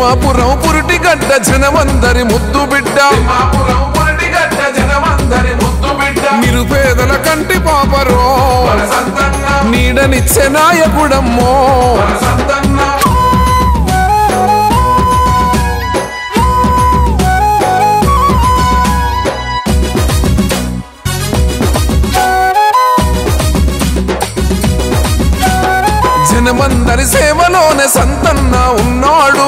తిమ్మాపురం పురిటి గడ్డ జనమందరి ముద్దు బిడ్డ నిరుపేదల కంటి పాపరో నీడనిచ్చే నాయకుడమ్మో జనమందరి సేవలోనే సంతన్న ఉన్నాడు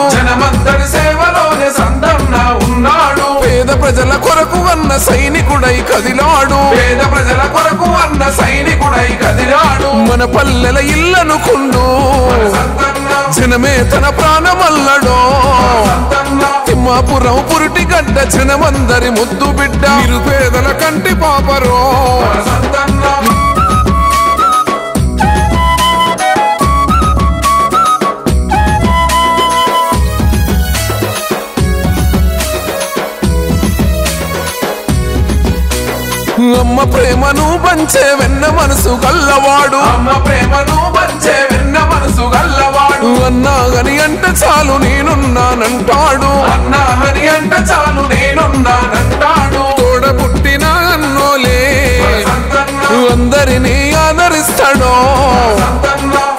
పేద ప్రజల కొరకు అన్న సైనికుడై కదిలాడు మన పల్లెల ఇల్లనుకుండు జనమే తన ప్రాణమల్లడో తిమ్మాపురం పురిటి గడ్డ జనమందరి ముద్దు బిడ్డ నిరుపేదల కంటి పాపరో అమ్మ ప్రేమను పంచే వెన్న మనసు గల్లవాడు అన్నా గని అంటే చాలు నేనున్నానంటాడు తోడ పుట్టిన అన్నోలే అందరినీ ఆదరిస్తాడో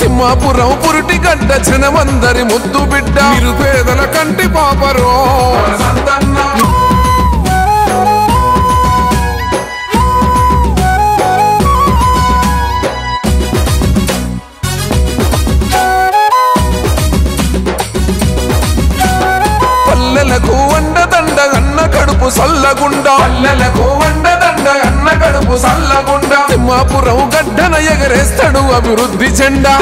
తిమ్మాపురం పురిటి గడ్డ జనమందరి ముద్దు బిడ్డ నిరుపేదల కంటి పాపరో పల్లెలకు వండదండ అన్న కడుపు సల్లగుండా తిమ్మాపురం గడ్డన ఎగరేస్తాడు అభివృద్ధి జెండా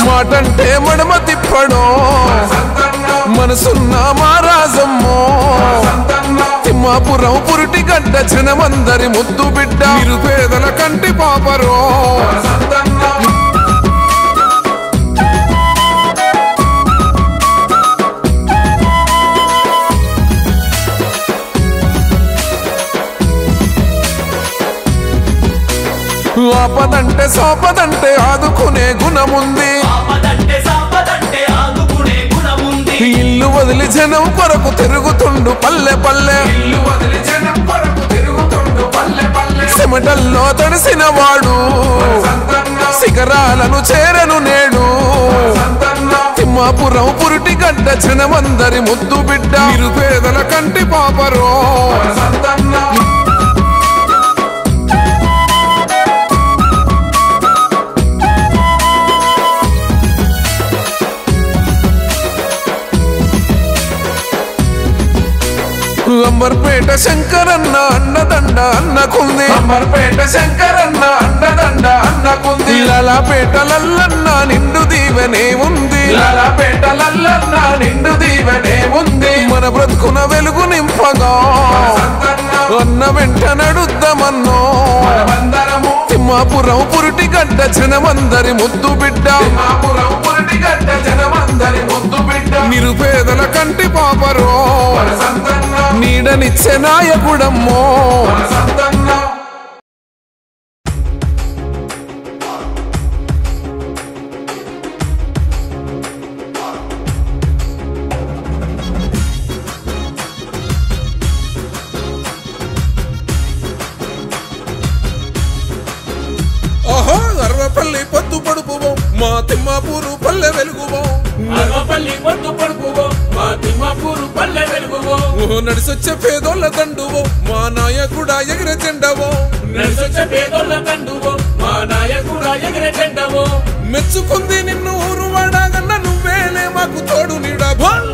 మాటంటే మడమ తిప్పడో మనసున్న మారాజమ్మో తిమ్మాపురం పురిటి గడ్డ జనమందరి ముద్దు బిడ్డ నిరుపేదల కంటి పాపరో ఆపదంటే సోపదంటే ఆదుకునే గుణముంది ఇల్లు వదిలి జనం కొరకు తిరుగుతుండు పల్లె పల్లె చెమటల్లో తడిసిన వాడు శిఖరాలను చేరను నేడు తిమ్మాపురం పురిటి గడ్డ జనమందరి ముద్దు బిడ్డ నిరుపేదల కంటి పాపరో అంబర్పేట శంకరన్న అన్నదండ అన్నకుంది లాలాపేట లల్లన్న నిండు దీవెనే ఉంది మన బ్రతుకున వెలుగు నింపగా అన్న వెంట నడుద్దామన్నో తిమ్మాపురం పురిటి గడ్డ జనమందరి ముద్దు బిడ్డ నిరుపేదల కంటి పాపరో నీడనిచ్చే నాయకుడమ్మో అర్వపల్లి పొద్దు పడుపువో మా తిమ్మాపూరు పల్లె వెలుగువో నడిసొచ్చే పేదోళ్ళ దండువో మా నాయకుడా ఎగిరే జెండవో మెచ్చుకుంది నిన్ను ఊరు వాడాగన్న నువ్వేలే మాకు తోడు నీడా బోల్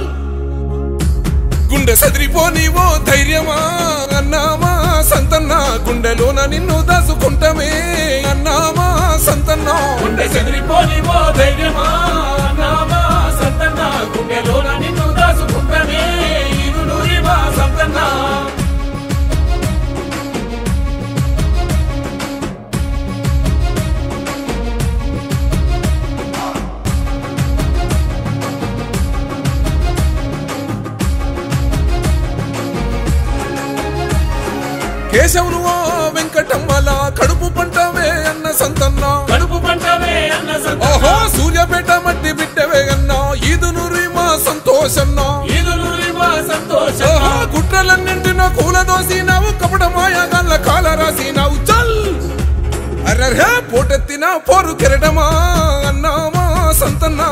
గుండె సదిరిపోనివో ధైర్యమా అన్నామా సంతన్న గుండెలోన నిన్ను దాసుకుంటమే అన్నామా సంతన్న గుండె సదిరిపోనివో ధైర్యమా అన్నామా సంతన్న గుండెలోన నిన్ను దాసుకుంటమే ఇరునూరివా సంతన్న కేశవును వెంకటమ్మల కడుపు పంటవే అన్న సంతన్న ఓహో సూర్యపేట మట్టి బిడ్డవే సంతోషన్న గుట్రలన్నింటినో కూలదోసినావు కపట మాయాగాళ్ళ కాల రాసినావు చల్ అర్రే పోటెత్తిన పోరు కెరటమా అన్నామా సంతన్న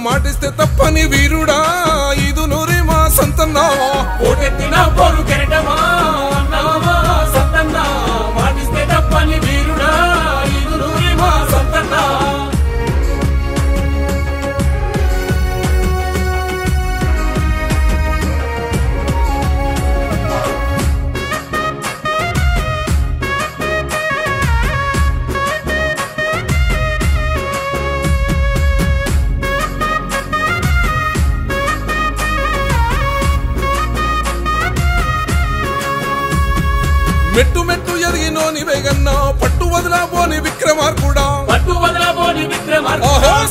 మాటిస్తే తప్పని వీరుడా ఇది నూరి మా సంతన్న పోటెత్తిన పోరు కెరటమా అన్నామా సంతన్న మాటిస్తే తప్పని వీరుడా ఇది నూరి మా సంతన్న మెట్టు మెట్టు ఎదిగినోని వేగన్నా పట్టు వదలబోని విక్రమార్కుడా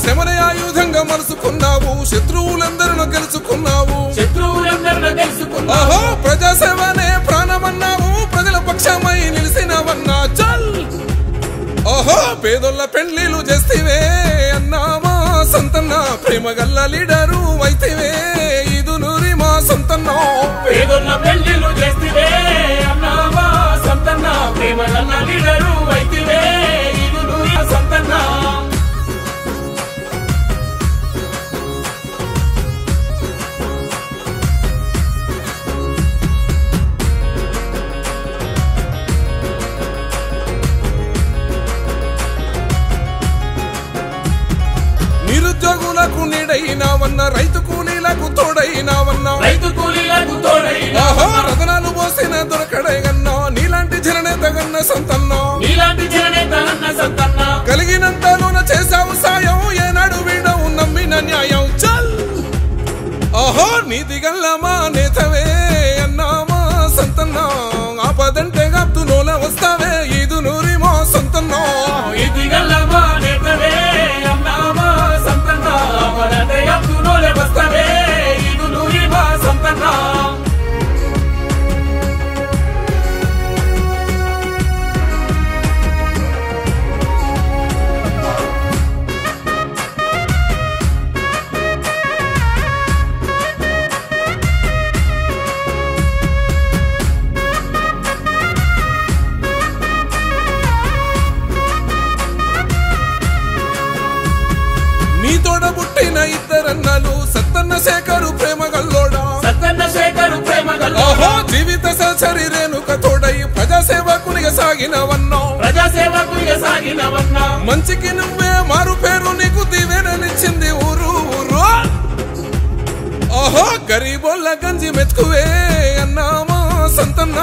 శమన ఆయుధంగా మలుసుకున్నావు శత్రువులందరూ గెలుచుకున్నావు ప్రజాసేవనే ప్రాణమన్నావు ప్రజల పక్షమై నిలిసినవన్నా చల్ పేదోళ్ళ పెళ్లిలు చేస్తేవే అన్నామా సంతన్న ప్రేమ గల్ల లీడరు అయితేవే ఇది నూరి మా సంతన్న పేదోళ్ళ పెళ్లిలు చేస్తేవే అన్నామా సంతన్న ప్రేమ గల్ల లీడరు అయితేవే ఇది నూరి సంతన్న నిరుద్యోగులకు నీడైనావన్న రైతు కూలీలకు తోడైనావన్నా రతనాలు పోసిన దొరకడేగన్నా నీలాంటి జననేత గన్న సంతన్న కలిగినంతలోన చేసావు సాయం ఏనాడు వీడవు నమ్మిన న్యాయం చల్ నీతి గల్లమా నేతవే అన్నామా సంతన్న ఆపదంటే గాప్తు నోల వస్తావే ఇది నూరి మా సంతన్న ఇది గల్లమా నేతవే అన్నామా సంతన్న ఆపదంటే గాప్తు నోల వస్తావే ఇది నూరి మా సంతన్న పుట్టిన ఇద్దరన్నలు సత్తన్న శేఖరు ప్రేమ గల్లోడా జీవిత సచరి రేణుక తోడై ప్రజాసేవకునిగా సాగినవన్నా మంచికి నువ్వే మారు పేరు నీకు దివేననిచ్చింది ఊరు గరీబోళ్ళ గంజి మెతుకువే అన్నామా సంతన్న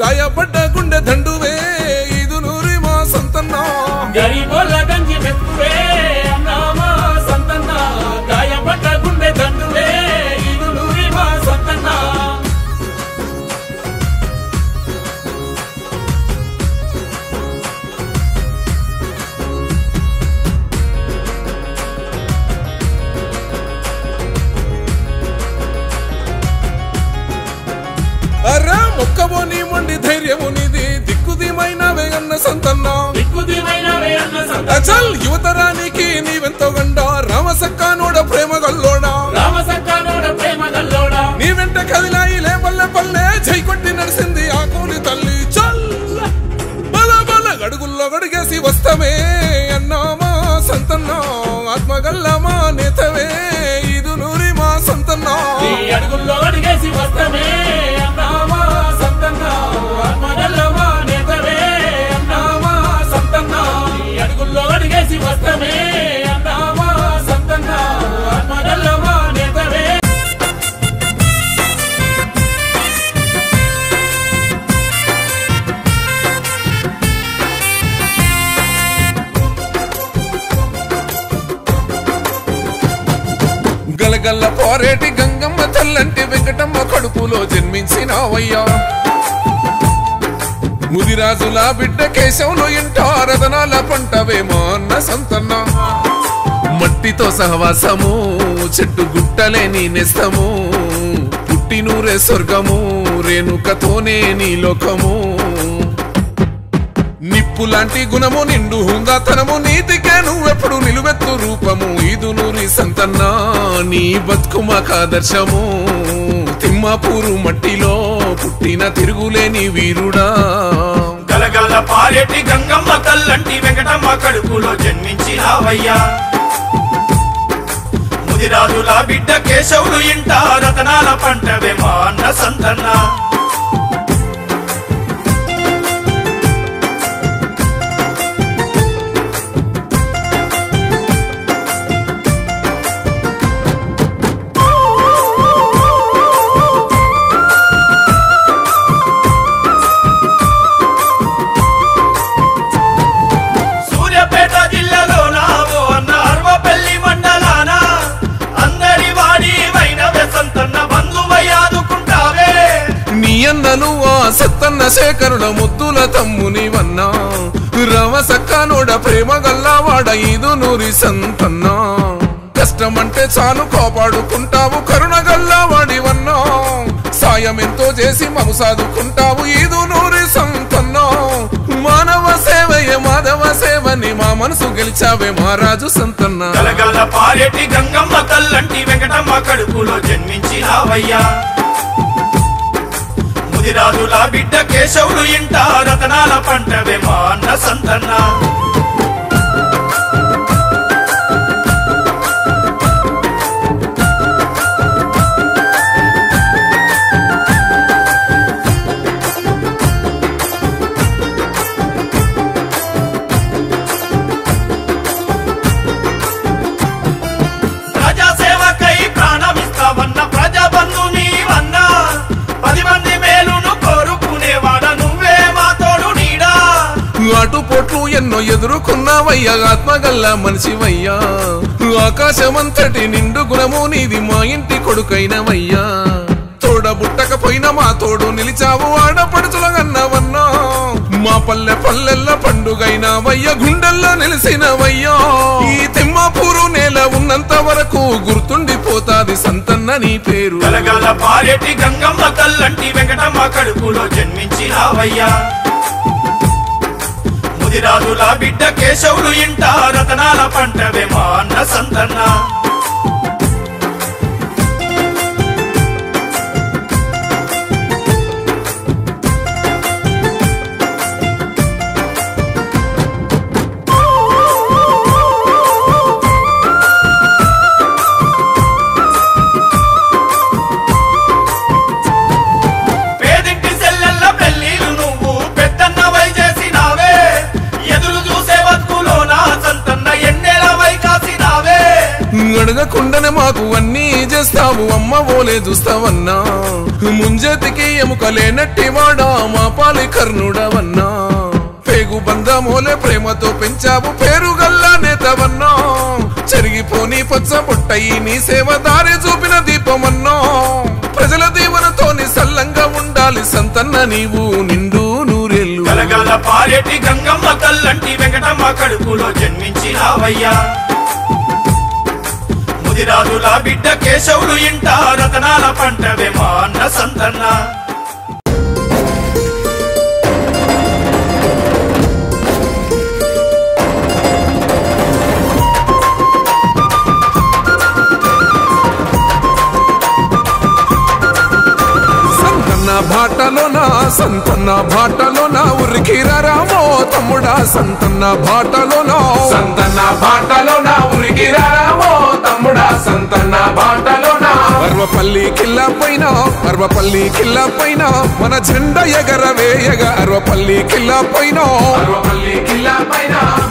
గాయపడ్డ గుండె దండువే ఇది నూరి మా సంతన్న గరీబోళ్ళ గంజి మెతుకువే అన్నామా సంతన్న గాయపడ్డ గుండె దండువే ఇది నూరి మా సంతన్న అరే మొక్కబోని మొండి ధైర్యము నిది దిక్కుదిమైనవే అన్న సంతన్న చల్ యువతరానికి నీవెంతో గండ రామసక్కానోడ ప్రేమ గల్లోడా నీ వెంట కదిలాయి పల్లె పల్లె జై కొట్టి నడిసింది ఆ కూలి తల్లి చల్ బల బల గడుగుల్లో గడిగేసి వస్తమే అన్నామా సంతన్న ఆత్మగల్లమా నేతవే ఇది నూరి మా సంతన్న అడుగుల్లో అడిగేసి వస్తమే అన్నామా సంతన్న ఆత్మగల్లమా నేతవే అన్నామా సంతన్న అడుగుల్లో అడిగేసి వస్తమే అన్నామా సంతన్న ఆత్మగల్లమా నేతవే గలగల్ల పోరేటి గంగమ్మ తల్లంటి వెంకటమ్మ కడుపులో జన్మించినావయ్యా ముదిరాజుల బిడ్డ కేశవులు ఇంట రతనాల పంటవేమో అన్న సంతన్న మట్టితో సహవాసము చెట్టు గుట్టలే నీ నెస్తము పుట్టినూరే స్వర్గము రేణుకతోనే నీ లోకము నిప్పు నిప్పు లాంటి గుణము నిండు హుందాతనము నీతికే నువ్వెప్పుడు నిలువెత్తు రూపము ఈదు నూరి సంతన్న నీ బతుకుమాకాదర్శము తిమ్మాపూరు మట్టిలో పుట్టిన తిరుగులేని వీరుడా గలగల పారేటి గంగమ్మ తల్లంటి వెంకటమ్మ కడుపులో జన్మించినావయ్యా ముదిరాజుల బిడ్డ కేశవులు ఇంట రతనాల పంటవే మా అన్న సంతన్న సత్తన్న శేఖరుడ ముద్దుల తమ్ముని వన్నా రవసక్కనోడ ప్రేమ గల్లావాడ ఈదు నూరి సంతన్న కష్టమంటే చాలు కాపాడుకుంటావు కరుణ గల్లావాడి వన్నా సాయం ఎంతో చేసి మము సాదుకుంటావు ఈదు నూరి సంతన్న మానవ సేవయ మాధవ సేవని మా మనసు గెలిచావే మహారాజు సంతన్న గలగల పారేటి గంగమ్మ తల్లంటి వెంకటమ్మ కడుపులో జన్మించినావయ్యా ముదిరాజుల బిడ్డ కేశవులు ఇంట రతనాల పంటవే మా అన్న సంతన్న ప్రజాసేవకై ప్రాణమిస్తావన్న ప్రజాబంధు నీవన్నా 10 మంది అటుపోట్లు ఎన్నో ఎదుర్కొన్నావయ్యా ఆత్మగల్లా మనిషివయ్యా ఆకాశమంతటి నిండు గుణము నీది మా ఇంటి కొడుకైనవయ్యా తోడబుట్టకపోయినా మా తోడు నిలిచావు ఆడపడుచులగన్నవన్నా మా పల్లె పల్లెల్ల పండుగైనవయ్యా గుండెల్లో నిలిసినవయ్యా ఈ తిమ్మాపూరు నేల ఉన్నంత వరకు గుర్తుండిపోతాది సంతన్న నీ పేరు గలగల పారేటి గంగమ్మ తల్లంటి వెంకటమ్మ కడుపులో జన్మించినావయ్యా ముదిరాజుల బిడ్డ కేశవులు ఇంట రతనాల పంటవే మా అన్న సంతన్న అడగకుండానే మాకు అన్నీ చేస్తావు అమ్మ ఓలే చూస్తావన్నా ముంజేతికి ఎముకలేనట్టి వాడా మా పాలి కర్ణుడవన్నా పేగు బంధమోలే ప్రేమతో పెంచావు పేరు గల్లా నేతవన్నా చెరిగిపోని పచ్చ పొట్టయి నీ సేవ దారి చూపిన దీపమన్నా ప్రజల దీవెనతో సల్లంగా ఉండాలి సంతన్న నీవు నిండు నూరేళ్ళు గలగల పారేటి గంగమ్మ తల్లంటి వెంకటమ్మ కడుపులో జన్మించినావయ్యా ముదిరాజుల బిడ్డ కేశవులు ఇంట రతనాల పంటవే మా అన్న సంతన్న సంతన్న బాటలోనా ఉరికిరామో తమ్ముడా సంతన్న బాటలోనా ఉరికిరామో తమ్ముడా సంతన్న బాటలోనా అర్వపల్లి కిల్లా పైన మన జెండా ఎగరవేయగా అర్వపల్లి కిల్లా పైన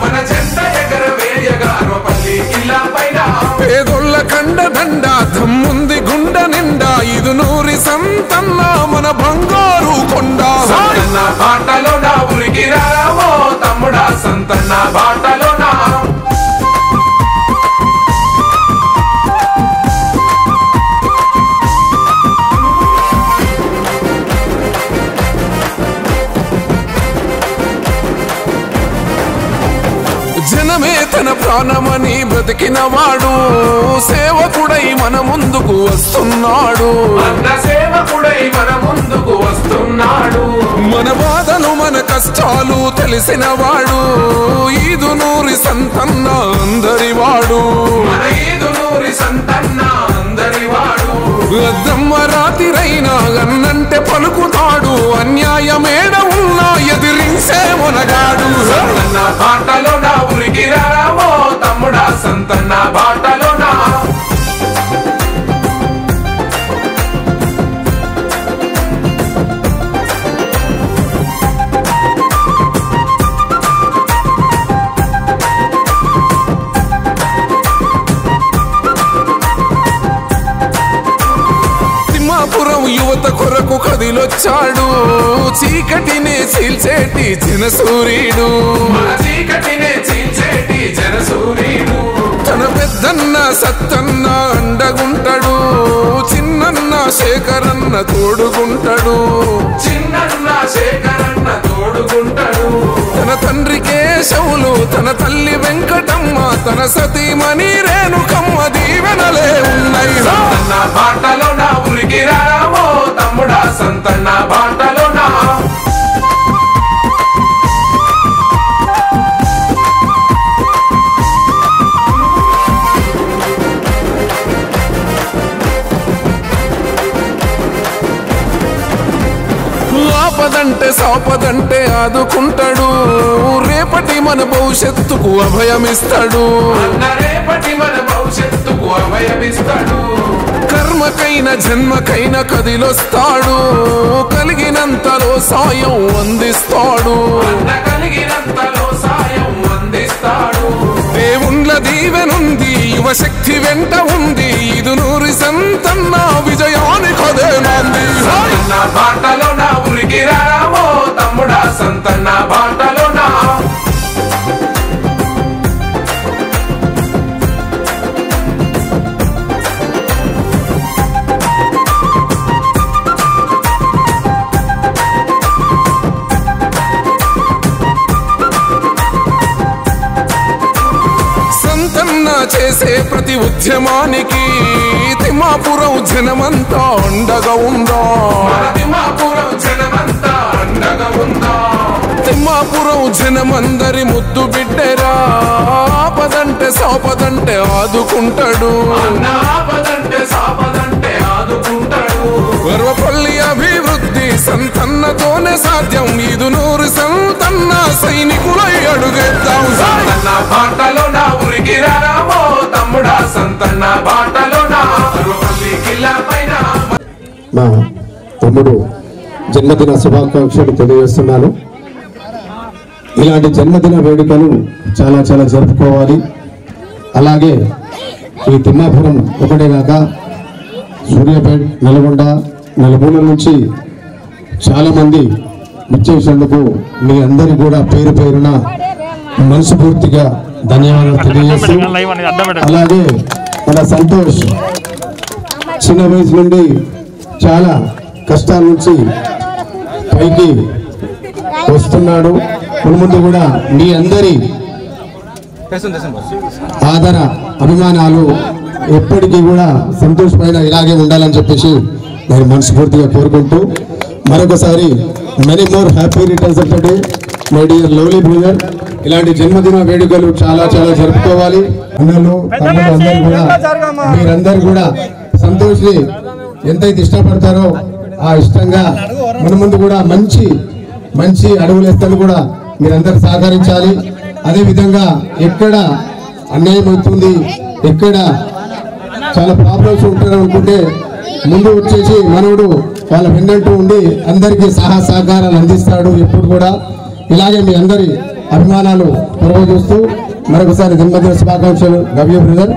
మన జెండా ఎగరవేయగా అర్వపల్లి కిల్లా పైన పేదోళ్ళ కండ దండ తమ్ముంది గుండ నిండా ఇది నూరి సంతన్న మన బంగారు కొండ సంతన్న బాటలోనా ఉరికిరామో తమ్ముడా సంతన్న బాటలోనా జనమే తన ప్రాణమని బ్రతికినవాడు సేవకుడై మన ముందుకు వస్తున్నాడు. సేవకుడై మన ముందుకు వస్తున్నాడు. మన బాధలు మన కష్టాలు తెలిసినవాడు ఈదునూరి సంతన్న అందరివాడు. ఈదునూరి సంతన్న అందరివాడు. అద్దమ్మ రాతిరైనా అన్నంటే పలుకుతాడు. అన్యాయమేడ ఉన్నా ఎదిరించే మునగాడు. సంతన్న బాటలో నా ఉరికి రామో తమ్ముడా సంతన్న బాటలో నా. యువత కొరకు కదిలొచ్చాడు. చీకటినే చీల్చేటి జనసూర్యుడు. చీకటినే చీల్చేటి జనసూర్యుడు. తన పెద్దన్న సత్తన్న అండగుంటాడు. చిన్నన్న శేఖరన్న తోడుగుంటాడు. చిన్నన్న శేఖరన్న తోడుగుంటాడు. తన తండ్రి కేశవులు తన తల్లి వెంకటమ్మ తన సతీమణి రేణుకమ్మ దీవెనలే ఉన్నాయి. సంతన్న బాటలో నా ఉరికి రామో తమ్ముడా సంతన్న బాటలో నా. ఆపదంటే సాపదంటే ఆదుకుంటాడు. రేపటి మన భవిష్యత్తుకు అభయమిస్తాడు. రేపటి మన భవిష్యత్తుకు అభయమిస్తాడు. కర్మకైన జన్మకైన కదిలొస్తాడు. కలిగినంతలో సాయం అందిస్తాడు. కలిగినంతలో సాయం అందిస్తాడు. దేవుళ్ళ దీవెనుంది యువశక్తి వెంట ఉంది. ఈదునూరి సంతన్న విజయానికి అదే నాంది. సంతన్న బాటలో నా ఉరికి రామో తమ్ముడా సంతన్న బాటలో నా. చేసే ప్రతి ఉద్యమానికి తిమ్మాపురం జనమంతా అండగా ఉందా. తిమ్మాపురం జనమంతా అండగా ఉందా. తిమ్మాపురం జనమందరి ముద్దు బిడ్డరా. ఆపదంటే సాపదంటే ఆదుకుంటాడు. ఆపదంటే సాపదంటే ఆదుకుంటాడు. వరవపల్లి అభివృద్ధి సంతన్నతోనే సాధ్యం. ఈదునూరి సంతన్న సైనికులై అడుగేద్దాం. సంతన్న బాటలో నా ఉరికి రామో తమ్ముడా సంతన్న బాటలో నా. వరవపల్లి కిల్లా పైన మా తమ్ముడు జన్మదిన శుభాకాంక్షలు తెలియజేస్తున్నాను. ఇలాంటి జన్మదిన వేడుకలు చాలా చాలా జరుపుకోవాలి. అలాగే ఈ తిమ్మాపురం ఒకటే కాక సూర్యాపేట నల్గొండ నలుమూలల నుంచి చాలామంది వచ్చేసేందుకు మీ అందరికీ కూడా పేరు పేరున మనస్ఫూర్తిగా ధన్యవాదాలు తెలియజేస్తూ, అలాగే మన సంతోష్ చిన్న వయసు నుండి చాలా కష్టాల నుంచి పైకి వస్తున్నాడు. ముందు కూడా మీ అందరి ఆదర అభిమానాలు ఎప్పటికీ కూడా సంతోష్ పైన ఇలాగే ఉండాలని చెప్పేసి నేను మనస్ఫూర్తిగా కోరుకుంటూ మరొకసారి many more happy returns of the day my dear lovely brother. ఇలాంటి జన్మదిన వేడుకలు చాలా చాలా జరుపుకోవాలి. అందరూ అందరూ కూడా మీరందరూ కూడా సంతోష్ని ఎంతైతే ఇష్టపడతారో ఆ ఇష్టంగా మన ముందు కూడా మంచి మంచి అడుగులు వేస్తాను కూడా మీరందరూ సహకరించాలి. అదేవిధంగా ఎక్కడ అన్యాయం అవుతుంది, ఎక్కడ చాలా ప్రాబ్లమ్స్ ఉంటారు అనుకుంటే ముందు వచ్చేసి మనవుడు వాళ్ళ వెన్నంటూ ఉండి అందరికీ సహకారాలు అందిస్తాడు ఎప్పుడు కూడా. ఇలాగే మీ అందరి అభిమానాలు పొరవ చూస్తూ మరొకసారి జన్మదిన శుభాకాంక్షలు. గవ్య బ్రదర్.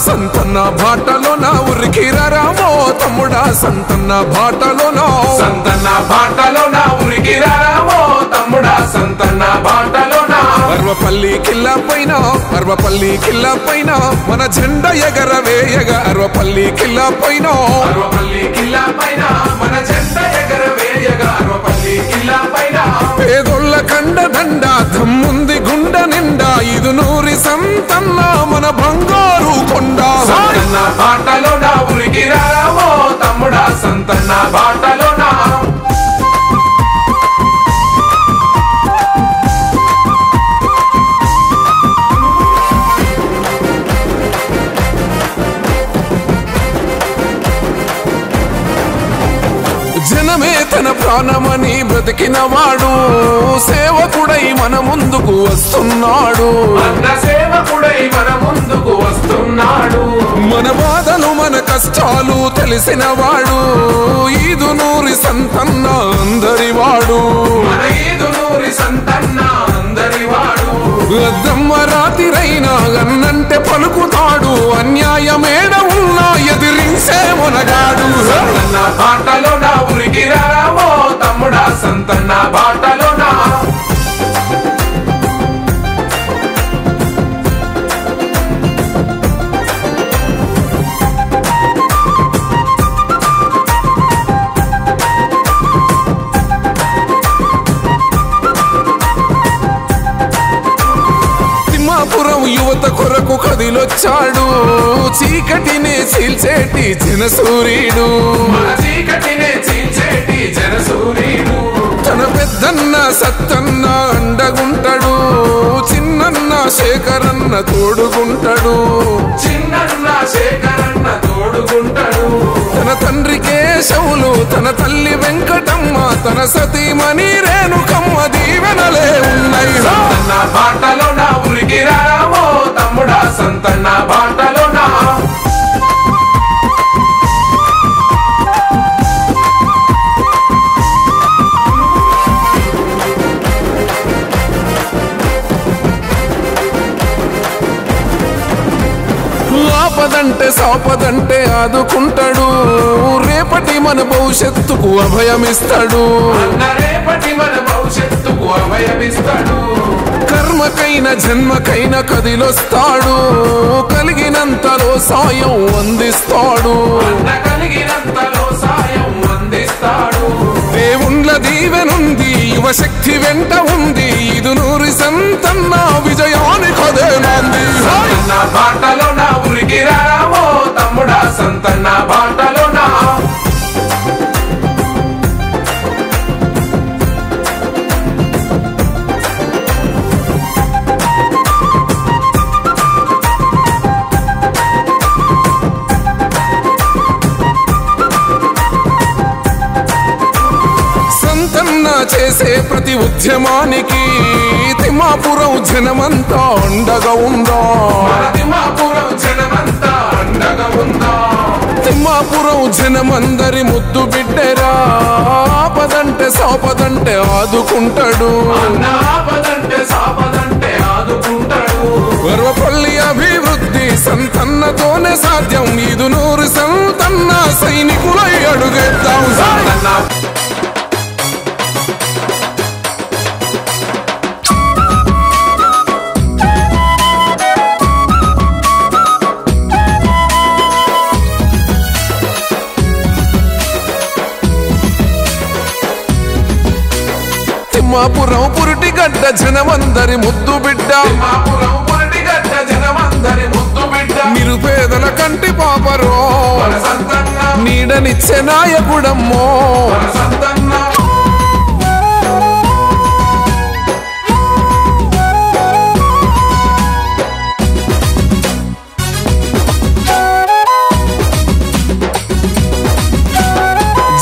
సంతన్న బాటలోనా ఉరికిరా రామో తమ్ముడా సంతన్న బాటలోనా. సంతన్న బాటలోనా ఉరికిరా రామో తమ్ముడా సంతన్న బాటలోనా. అరవపల్లి కిల్లా పైన అరవపల్లి కిల్లా పైన మన జెండా ఎగరవేయగా అరవపల్లి కిల్లా పైన అరవపల్లి కిల్లా పైన మన జెండా ఎగరవేయగా అరవపల్లి కిల్లా పైన పేదోళ్ళ కండ దండ దమ్ముంది గుండ నిండా ఇది నూరి సంతన్న మన బంగారు కొండ సంతన్న బాటలో నా ఉరికి రావో తమ్ముడా సంతన్న బాటలో నా జనమే తన ప్రాణమని బ్రతికిన వాడు సేవకుడై మన ముందుకు వస్తున్నాడు అన్న సేవకుడై మన ముందుకు వస్తున్నాడు మన బాధలు మన కష్టాలు తెలిసిన వాడు ఈదు నూరి సంతన్న అందరి వాడు మన ఈదు నూరి సంతన్న అందరి వాడు అద్దమ్మ రాతిరైనా అన్నంటే పలుకుతాడు అన్యాయమేడ ఉన్నా ఎదిరించే మునగాడు సంతన్న బాటలో నా ఉరికి రావో తమ్ముడా సంతన్న బాటలో నా తిమ్మాపురం యువత కొరకు కదిలొచ్చాడు చీకటిని చీల్చేటి జనసూర్యుడు మన చీకటినే చీల్చేటి జనసూర్యుడు తన పెద్దన్న సత్తన్న అండగుంటాడు చిన్నన్న శేఖరన్న తోడుగుంటాడు చిన్నన్న శేఖరన్న తోడుకుంటాడు తన తండ్రి కేశవులు తన తల్లి వెంకటమ్మ తన సతీమణి రేణుకమ్మ దీవెనలే ఉన్నాయి సంతన్న బాటలో నా ఉరికి రావో తమ్ముడా సంతన్న బాటలో నా ఆపదంటే సాపదంటే ఆదుకుంటాడు రేపటి మన భవిష్యత్తుకు అభయమిస్తాడు అన్న రేపటి మన భవిష్యత్తుకు అభయమిస్తాడు కర్మకైన జన్మకైన కదిలొస్తాడు కలిగినంతలో సాయం అందిస్తాడు అన్న కలిగినంతలో సాయం అందిస్తాడు దేవుళ్ళ దీవెనుంది యువశక్తి వెంట ఉంది ఇది నూరి సంతన్న విజయానికి అదే నాంది సంతన్న బాటలో నా ఉరికి రావో తమ్ముడా సంతన్న బాటలో నా సంతన్న చేసే ప్రతి ఉద్యమానికి తిమ్మాపురం జనమంతా అండగా ఉందా మన తిమ్మాపురం జనమంతా అండగా ఉందా తిమ్మాపురం జనమందరి ముద్దు బిడ్డరా ఆపదంటే సాపదంటే ఆదుకుంటాడు అన్న ఆపదంటే సాపదంటే ఆదుకుంటాడు వరవపల్లి అభివృద్ధి సంతన్నతోనే సాధ్యం ఇది నూరు సంతన్న సైనికులై అడుగేద్దాం సంతన్న తిమ్మాపురం పురిటిగడ్డ జనమందరి ముద్దు బిడ్డ తిమ్మాపురం పొరటిగడ్డ జనమందరి ముద్దు బిడ్డ నిరుపేదల కంటి పాపరో మన సంతన్న నీడనిచ్చే నాయకుడమ్మో మన సంతన్న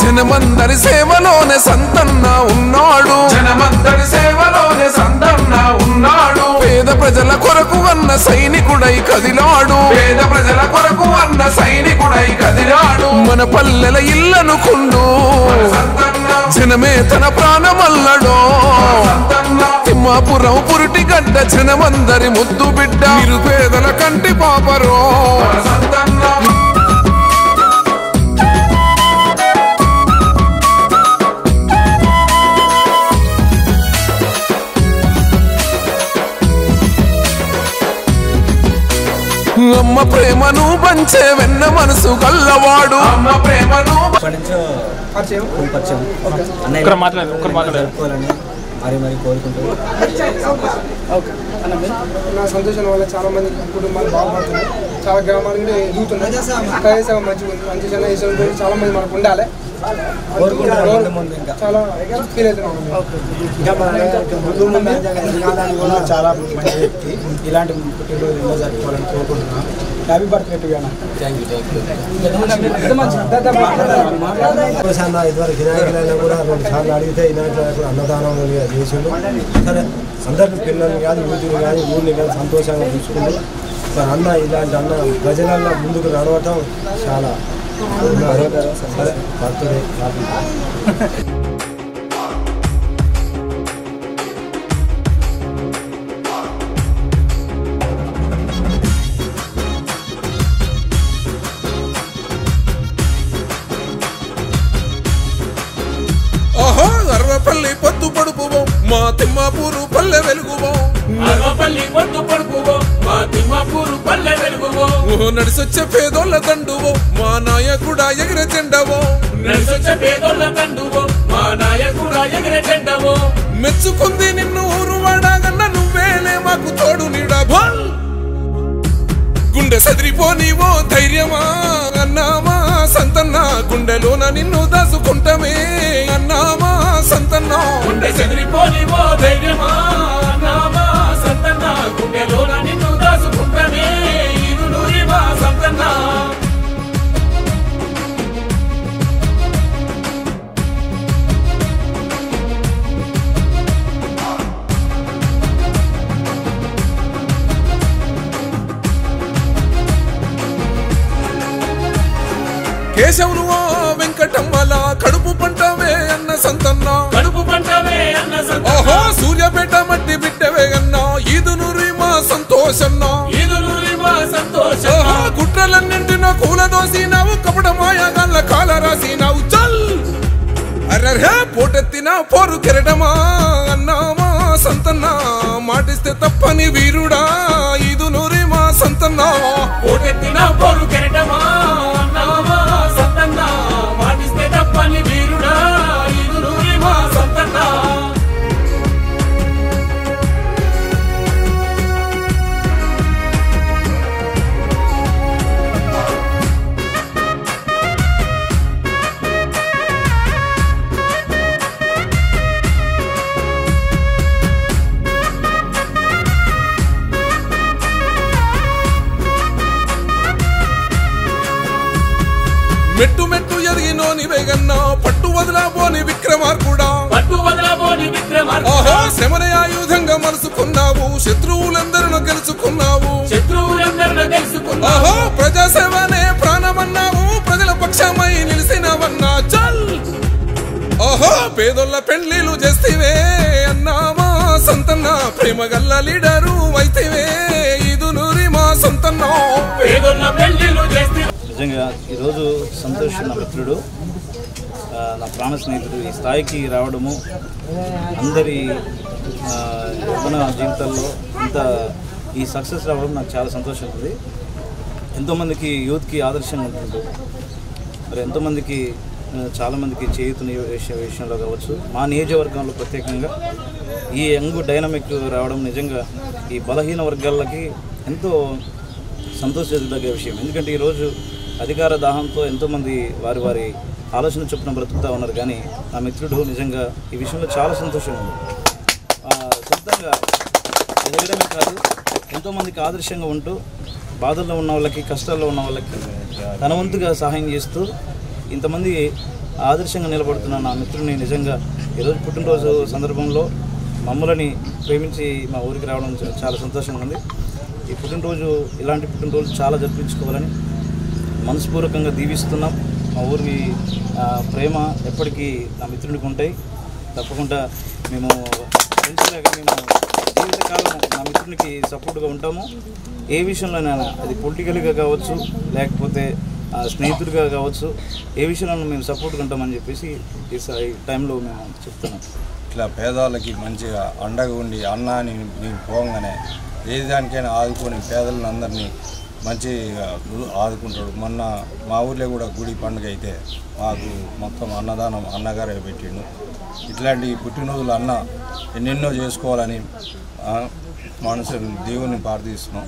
జనమందరి సేవలోనే సంతన్న ఉన్నాడు జనమందరి సేవలోనే సంతన్న ఉన్నాడు పేద ప్రజల కొరకు అన్న సైనికుడై కదిలాడు పేద ప్రజల కొరకు అన్న సైనికుడై కదిలాడు మన పల్లెల ఇల్లనుకుండు మన సంతన్న జనమే తన ప్రాణమల్లడో సంతన్న తిమ్మాపురం పురిటిగడ్డ జనమందరి ముద్దు బిడ్డ నిరుపేదల కంటి పాపరో మన సంతన్న అమ్మ ప్రేమను పంచే వెన్న మనసు గల్లవాడు అమ్మ ప్రేమను జరుపుకోవాలని మరి కోరుకుంటూ నా సంతోషం వల్ల చాలా మంది కుటుంబాలు బాగుపడుతున్నాయి, చాలా గ్రామాల నుండి ఎదుగుతున్నాయి. కనీసం మంచి చాలా మంది మనకు ఉండాలి చాలా ఫీల్ అవుతున్నాం. చాలా మంచి వ్యక్తి, ఇలాంటి పుట్టినరోజు ఎన్నో జరుపుకోవాలని కోరుకుంటున్నాం. Happy birthday to you. ఇదివరకు వినాయకులైనా కూడా 2 సార్లు అడిగితే వినాయకులైనా కూడా అన్నదానం చేసిండు. సరే అందరిని పిల్లల్ని కాదు యూత్ని కానీ ఊరిని కానీ సంతోషంగా చూసుకుంటూ సార్ అన్న ఇలాంటి అన్న ప్రజలల్లో ముందుకు నడవటం చాలా సరే బర్త్డే హ్యాపీ. అర్వపల్లి పొద్దు పడుపువో మా తిమ్మాపూరు పల్లె వెలుగువో అర్వపల్లి పొద్దు పడుపువో మా తిమ్మాపూరు పల్లె వెలుగువో నడిసొచ్చే పేదోళ్ళ దండువో మా నాయకుడా ఎగిరే జెండవో నడిసొచ్చే పేదోళ్ళ దండువో మా నాయకుడా ఎగిరే జెండవో మెచ్చుకుంది నిన్ను ఊరు వాడాగన్న నువ్వేలే మాకు తోడు నీడా భల్ గుండె సదిరిపోనివో ధైర్యమా అన్నామా సంతన్న గుండెలోన నిన్ను దాచుకుంటమే అన్నామా సంతన్న గుండె సదిరిపోనివో ధైర్యమా అన్నామా సంతన్న గుండెలోన నిన్ను దాచుకుంటమే ఇరునూరి మా సంతన్న. కేశవును వెంకటమ్మల కడుపు పంటవే అన్న సంతన్న కడుపు పంటవే అన్న సంతన్న. ఓహో సూర్యపేట మట్టి బిడ్డవే అన్న ఈదునూరి మా సంతోషన్న ఈదునూరి మా సంతోషన్న. ఓహో కుట్రలన్నింటిన కూలదోసినావు కపట మాయగాళ్ళ కాల రాసినావు చల్ అర్రర్హే పోటెత్తిన పోరు కెరటమా అన్నామా సంతన్న మాటిస్తే తప్పని వీరుడా ఈదునూరి మా సంతన్న పోటెత్తిన పోరు కెరటమా అన్నామా సంతన్న మాటిస్తే తప్పని వీరుడా ఇరునూరి మా సంతన్న. మెట్టు మెట్టు ఎదిగినోని వేగన్నా పట్టు వదలబోని విక్రమార్కుడా పట్టు వదలబోని విక్రమార్కుడా. ఓహో శ్రమన ఆయుధంగా మలుసుకున్నావు శత్రువులందరిని గెలుచుకున్నావు శత్రువులందరిని తెలుసుకున్నావు. ఓహో ప్రజాసేవనే ప్రాణమన్నావు ప్రజల పక్షమై నిలిసినవన్నా చల్ ఓహో పేదోళ్ళ పెళ్లిలు చేస్తేవే అన్నామా సంతన్న ప్రేమ గల్ల లీడరు అయితేవే ఈదునూరి మా సంతన్న పేదోళ్ళ పెళ్లిలు చేస్తే. నిజంగా ఈరోజు సంతోష్ నా మిత్రుడు, నా ప్రాణ స్నేహితుడు ఈ స్థాయికి రావడము అందరి యవ్వన జీవితాల్లో ఇంత ఈ సక్సెస్ రావడం నాకు చాలా సంతోషంగా ఉంది. ఎంతోమందికి యూత్కి ఆదర్శంగా ఉంటుంది, మరి ఎంతోమందికి చాలామందికి చేయుతున్న విషయంలో కావచ్చు. మా నియోజకవర్గంలో ప్రత్యేకంగా ఈ యంగ్ డైనమిక్ రావడం నిజంగా ఈ బలహీన వర్గాలకి ఎంతో సంతోషించదగ్గ విషయం. ఎందుకంటే ఈరోజు అధికార దాహంతో ఎంతోమంది వారి వారి ఆలోచన చొప్పున బ్రతుకుతూ ఉన్నారు. కానీ నా మిత్రుడు నిజంగా ఈ విషయంలో చాలా సంతోషంగా ఉంది. సొంతంగా ఎదగడమే కాదు, ఎంతోమందికి ఆదర్శంగా ఉంటూ బాధల్లో ఉన్న వాళ్ళకి, కష్టాల్లో ఉన్న వాళ్ళకి తన వంతుగా సహాయం చేస్తూ ఇంతమంది ఆదర్శంగా నిలబడుతున్న నా మిత్రుడిని నిజంగా ఈరోజు పుట్టినరోజు సందర్భంలో మమ్మల్ని ప్రేమించి మా ఊరికి రావడం చాలా సంతోషంగా ఉంది. ఈ పుట్టినరోజు ఇలాంటి పుట్టినరోజు చాలా జరిపించుకోవాలని మనస్పూర్వకంగా దీవిస్తున్నాం. మా ఊరి ప్రేమ ఎప్పటికీ నా మిత్రుడికి ఉంటాయి. తప్పకుండా మేము ఫ్రెండ్స్లాగా మేము జీవితకాలం నా మిత్రునికి సపోర్ట్గా ఉంటాము. ఏ విషయంలోనైనా అది పొలిటికల్గా కావచ్చు, లేకపోతే స్నేహితుడిగా కావచ్చు, ఏ విషయంలో మేము సపోర్ట్గా ఉంటామని చెప్పేసి ఈ టైంలో మేము చెప్తున్నాం. ఇట్లా పేదవాళ్ళకి మంచిగా అండగా ఉండి అన్నాన్ని నేను పోగానే ఏ దానికైనా ఆదుకొని పేదలను అందరినీ మంచిగా ఆదుకుంటాడు. మొన్న మా ఊర్లో కూడా గుడి పండుగ అయితే మాకు మొత్తం అన్నదానం అన్నగారే పెట్టిండు. ఇట్లాంటి పుట్టినరోజులు అన్న ఎన్నెన్నో చేసుకోవాలని మనసు దేవుని ప్రార్థిస్తున్నాం.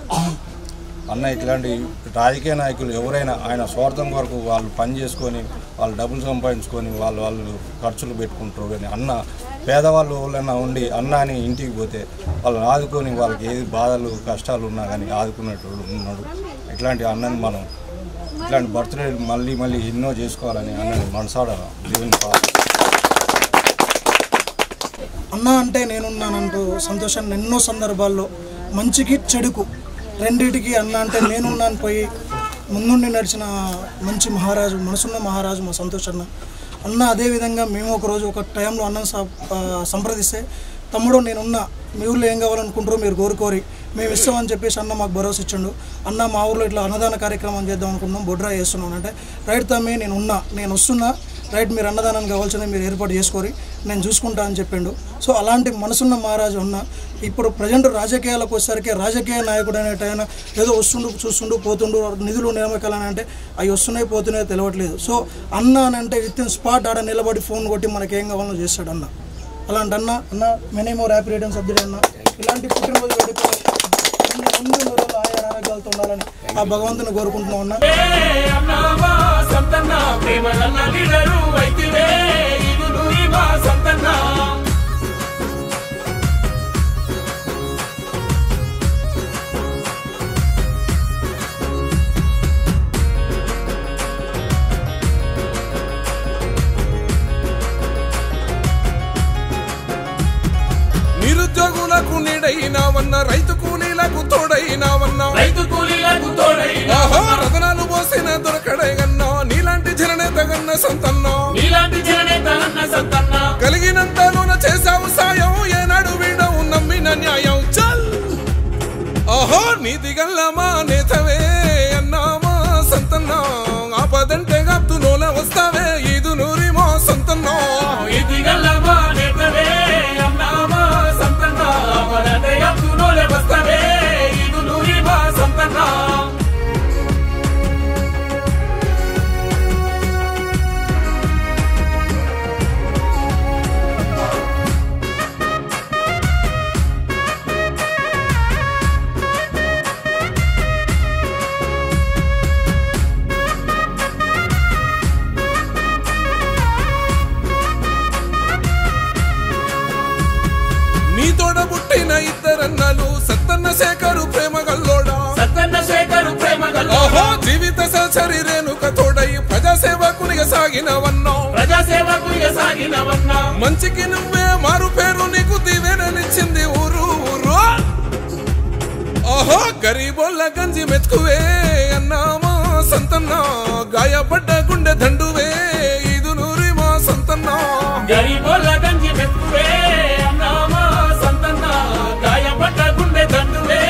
అన్న ఇట్లాంటి రాజకీయ నాయకులు ఎవరైనా ఆయన స్వార్థం వరకు వాళ్ళు పని చేసుకొని వాళ్ళు డబ్బులు సంపాదించుకొని వాళ్ళు ఖర్చులు పెట్టుకుంటారు. కానీ అన్న పేదవాళ్ళు ఎవరైనా ఉండి అన్న అని ఇంటికి పోతే వాళ్ళని ఆదుకొని వాళ్ళకి ఏది బాధలు కష్టాలు ఉన్నా కానీ ఆదుకునేటోళ్ళు ఉన్నాడు. ఇట్లాంటి అన్నని మనం ఇట్లాంటి బర్త్డే మళ్ళీ ఎన్నో చేసుకోవాలని అన్నని మనసాడ దేవుని అన్న అంటే నేనున్నానంటూ సంతోషాన్ని ఎన్నో సందర్భాల్లో మంచికి చెడుకు రెండింటికి అన్న అంటే నేనున్నాను పోయి ముందుండి నడిచిన మంచి మహారాజు, మనసున్న మహారాజు మా సంతోష్ అన్న. అదేవిధంగా మేము ఒకరోజు ఒక టైంలో అన్నను సంప్రదిస్తే, తమ్ముడు నేనున్నా, మీ ఊళ్ళో ఏం కావాలనుకుంటారో మీరు కోరుకోరి మేము ఇస్తామని చెప్పేసి అన్న మాకు భరోసా ఇచ్చిండు. అన్న మా ఊళ్ళో ఇట్లా అన్నదాన కార్యక్రమం చేద్దాం అనుకున్నాం, బొడ్రా చేస్తున్నాను అంటే, రైట్ తమ్మి నేను వస్తున్నా, రైట్ మీరు అన్నదానానికి కావాల్సిందే మీరు ఏర్పాటు చేసుకోరి, నేను చూసుకుంటా అని చెప్పిండు. సో అలాంటి మనసున్న మహారాజు అన్న. ఇప్పుడు ప్రజెంట్ రాజకీయాలకు వచ్చేసరికి రాజకీయ నాయకుడు అనేటైనా ఏదో వస్తుండు చూస్తుండు పోతుండు, నిధులు నియామకాలని అంటే అవి వస్తున్నాయి పోతున్నాయో తెలియట్లేదు. సో అన్న అని అంటే విత్ ఇన్ స్పాట్ ఆడ నిలబడి ఫోన్ కొట్టి మనకేం కావాలో చేస్తాడు అన్న. అలాంటి అన్న many more happy returns of the day అన్న. ఇలాంటి పుట్టినరోజు పెట్టుకొని ముందు రోజులు ఆరోగ్యాలతో ఉండాలని ఆ భగవంతుని కోరుకుంటున్నాం అన్న. నిరుద్యోగులకు నీడైనావన్న, రైతు కూలీలకు తోడైనావన్న, రతనాలు పోసిన దొరకడేగన్నా నీలాంటి జననేత గన్న సంతన్న, కలిగినంతలోన చేసావు సాయం, ఏనాడు వీడవు నమ్మిన న్యాయం. చల్ ఆహో నీతి గల్లమా నేతవే అన్నామా సంతన్న, ఆపదంటే గప్తు నోల వస్తావే ఈదు నూరి మా సంతన్న. ఇది గల్లమా నేతవే అన్నామా సంతన్న, ఆపదంటే గప్తు నోల వస్తావే ఈదు నూరి మా సంతన్న. పుట్టిన ఇద్దరన్నలు సత్తన్న శేఖరు ప్రేమ గల్లోడా, జీవిత సచరి రేణుక తోడై ప్రజాసేవకునిగా సాగినవన్నా, మంచికి నువ్వే మారు పేరు నీకు దివేననిచ్చింది ఊరు. ఓహో గరీబోళ్ళ గంజి మెతుకువే అన్నామా సంతన్న, గాయపడ్డ గుండె దండువే ఈదు నూరి మా సంతన్న. గరీబోళ్ళ గంజి మెతుకువే అన్నామా సంతన్న, గాయపడ్డ గుండె దండువే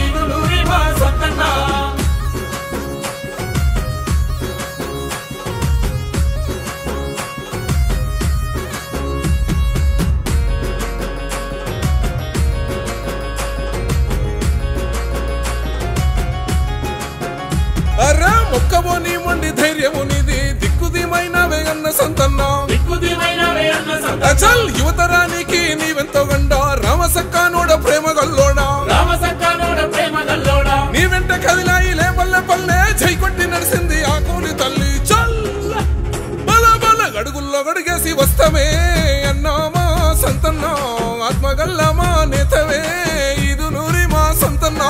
ఈదు నూరి మా సంతన్న. అరే మొక్కబోని మొండి ధైర్యము నిది, దిక్కుదిమైనవే అన్న సంతన్న, చల్ యువతరానికి నీవెంతో గండ, రామసక్కానోడ ప్రేమ గల్లోడా, నీ వెంట కదిలాయిలే పల్లె పల్లె జై కొట్టి నడిసింది ఆ కూలి తల్లి. చల్ బల బల గడుగుల్లో గడిగేసి వస్తమే అన్నామా సంతన్న, ఆత్మగల్లమా నేతవే ఈదు నూరి మా సంతన్న.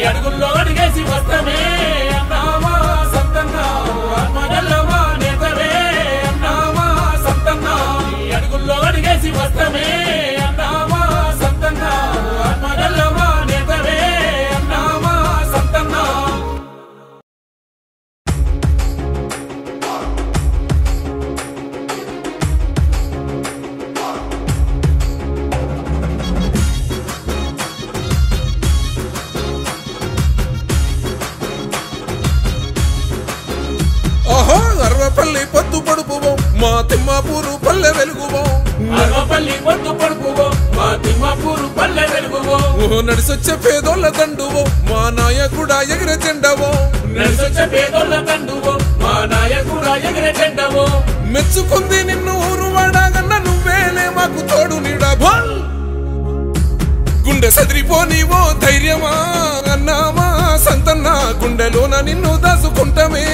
అడుగుల్లో అడిగేసి వస్తమే అన్నామా సంతన్న, ఆత్మగల్లమా నేతవే అన్నామా సంతన్న. అడుగుల్లో అడిగేసి వస్త మా తిమ్మాపూరు పల్లె వెలుగువో ఆగపల్లి పొద్దు పడుకువో మా తిమ్మాపూరు పల్లె వెలుగువో నడిసొచ్చే పేదోళ్ళ దండువో మా నాయకుడా ఎగిరే జెండవో నడిసొచ్చే పేదోళ్ళ దండువో మా నాయకుడా ఎగిరే జెండవో మెచ్చుకుంది నిన్ను ఊరు వాడాగన్న నువ్వేలే మాకు తోడు నీడా భల్ గుండె సదిరిపోనివో ధైర్యమా అన్నామా సంతన్న గుండెలోన నిన్ను దాచుకుంటమే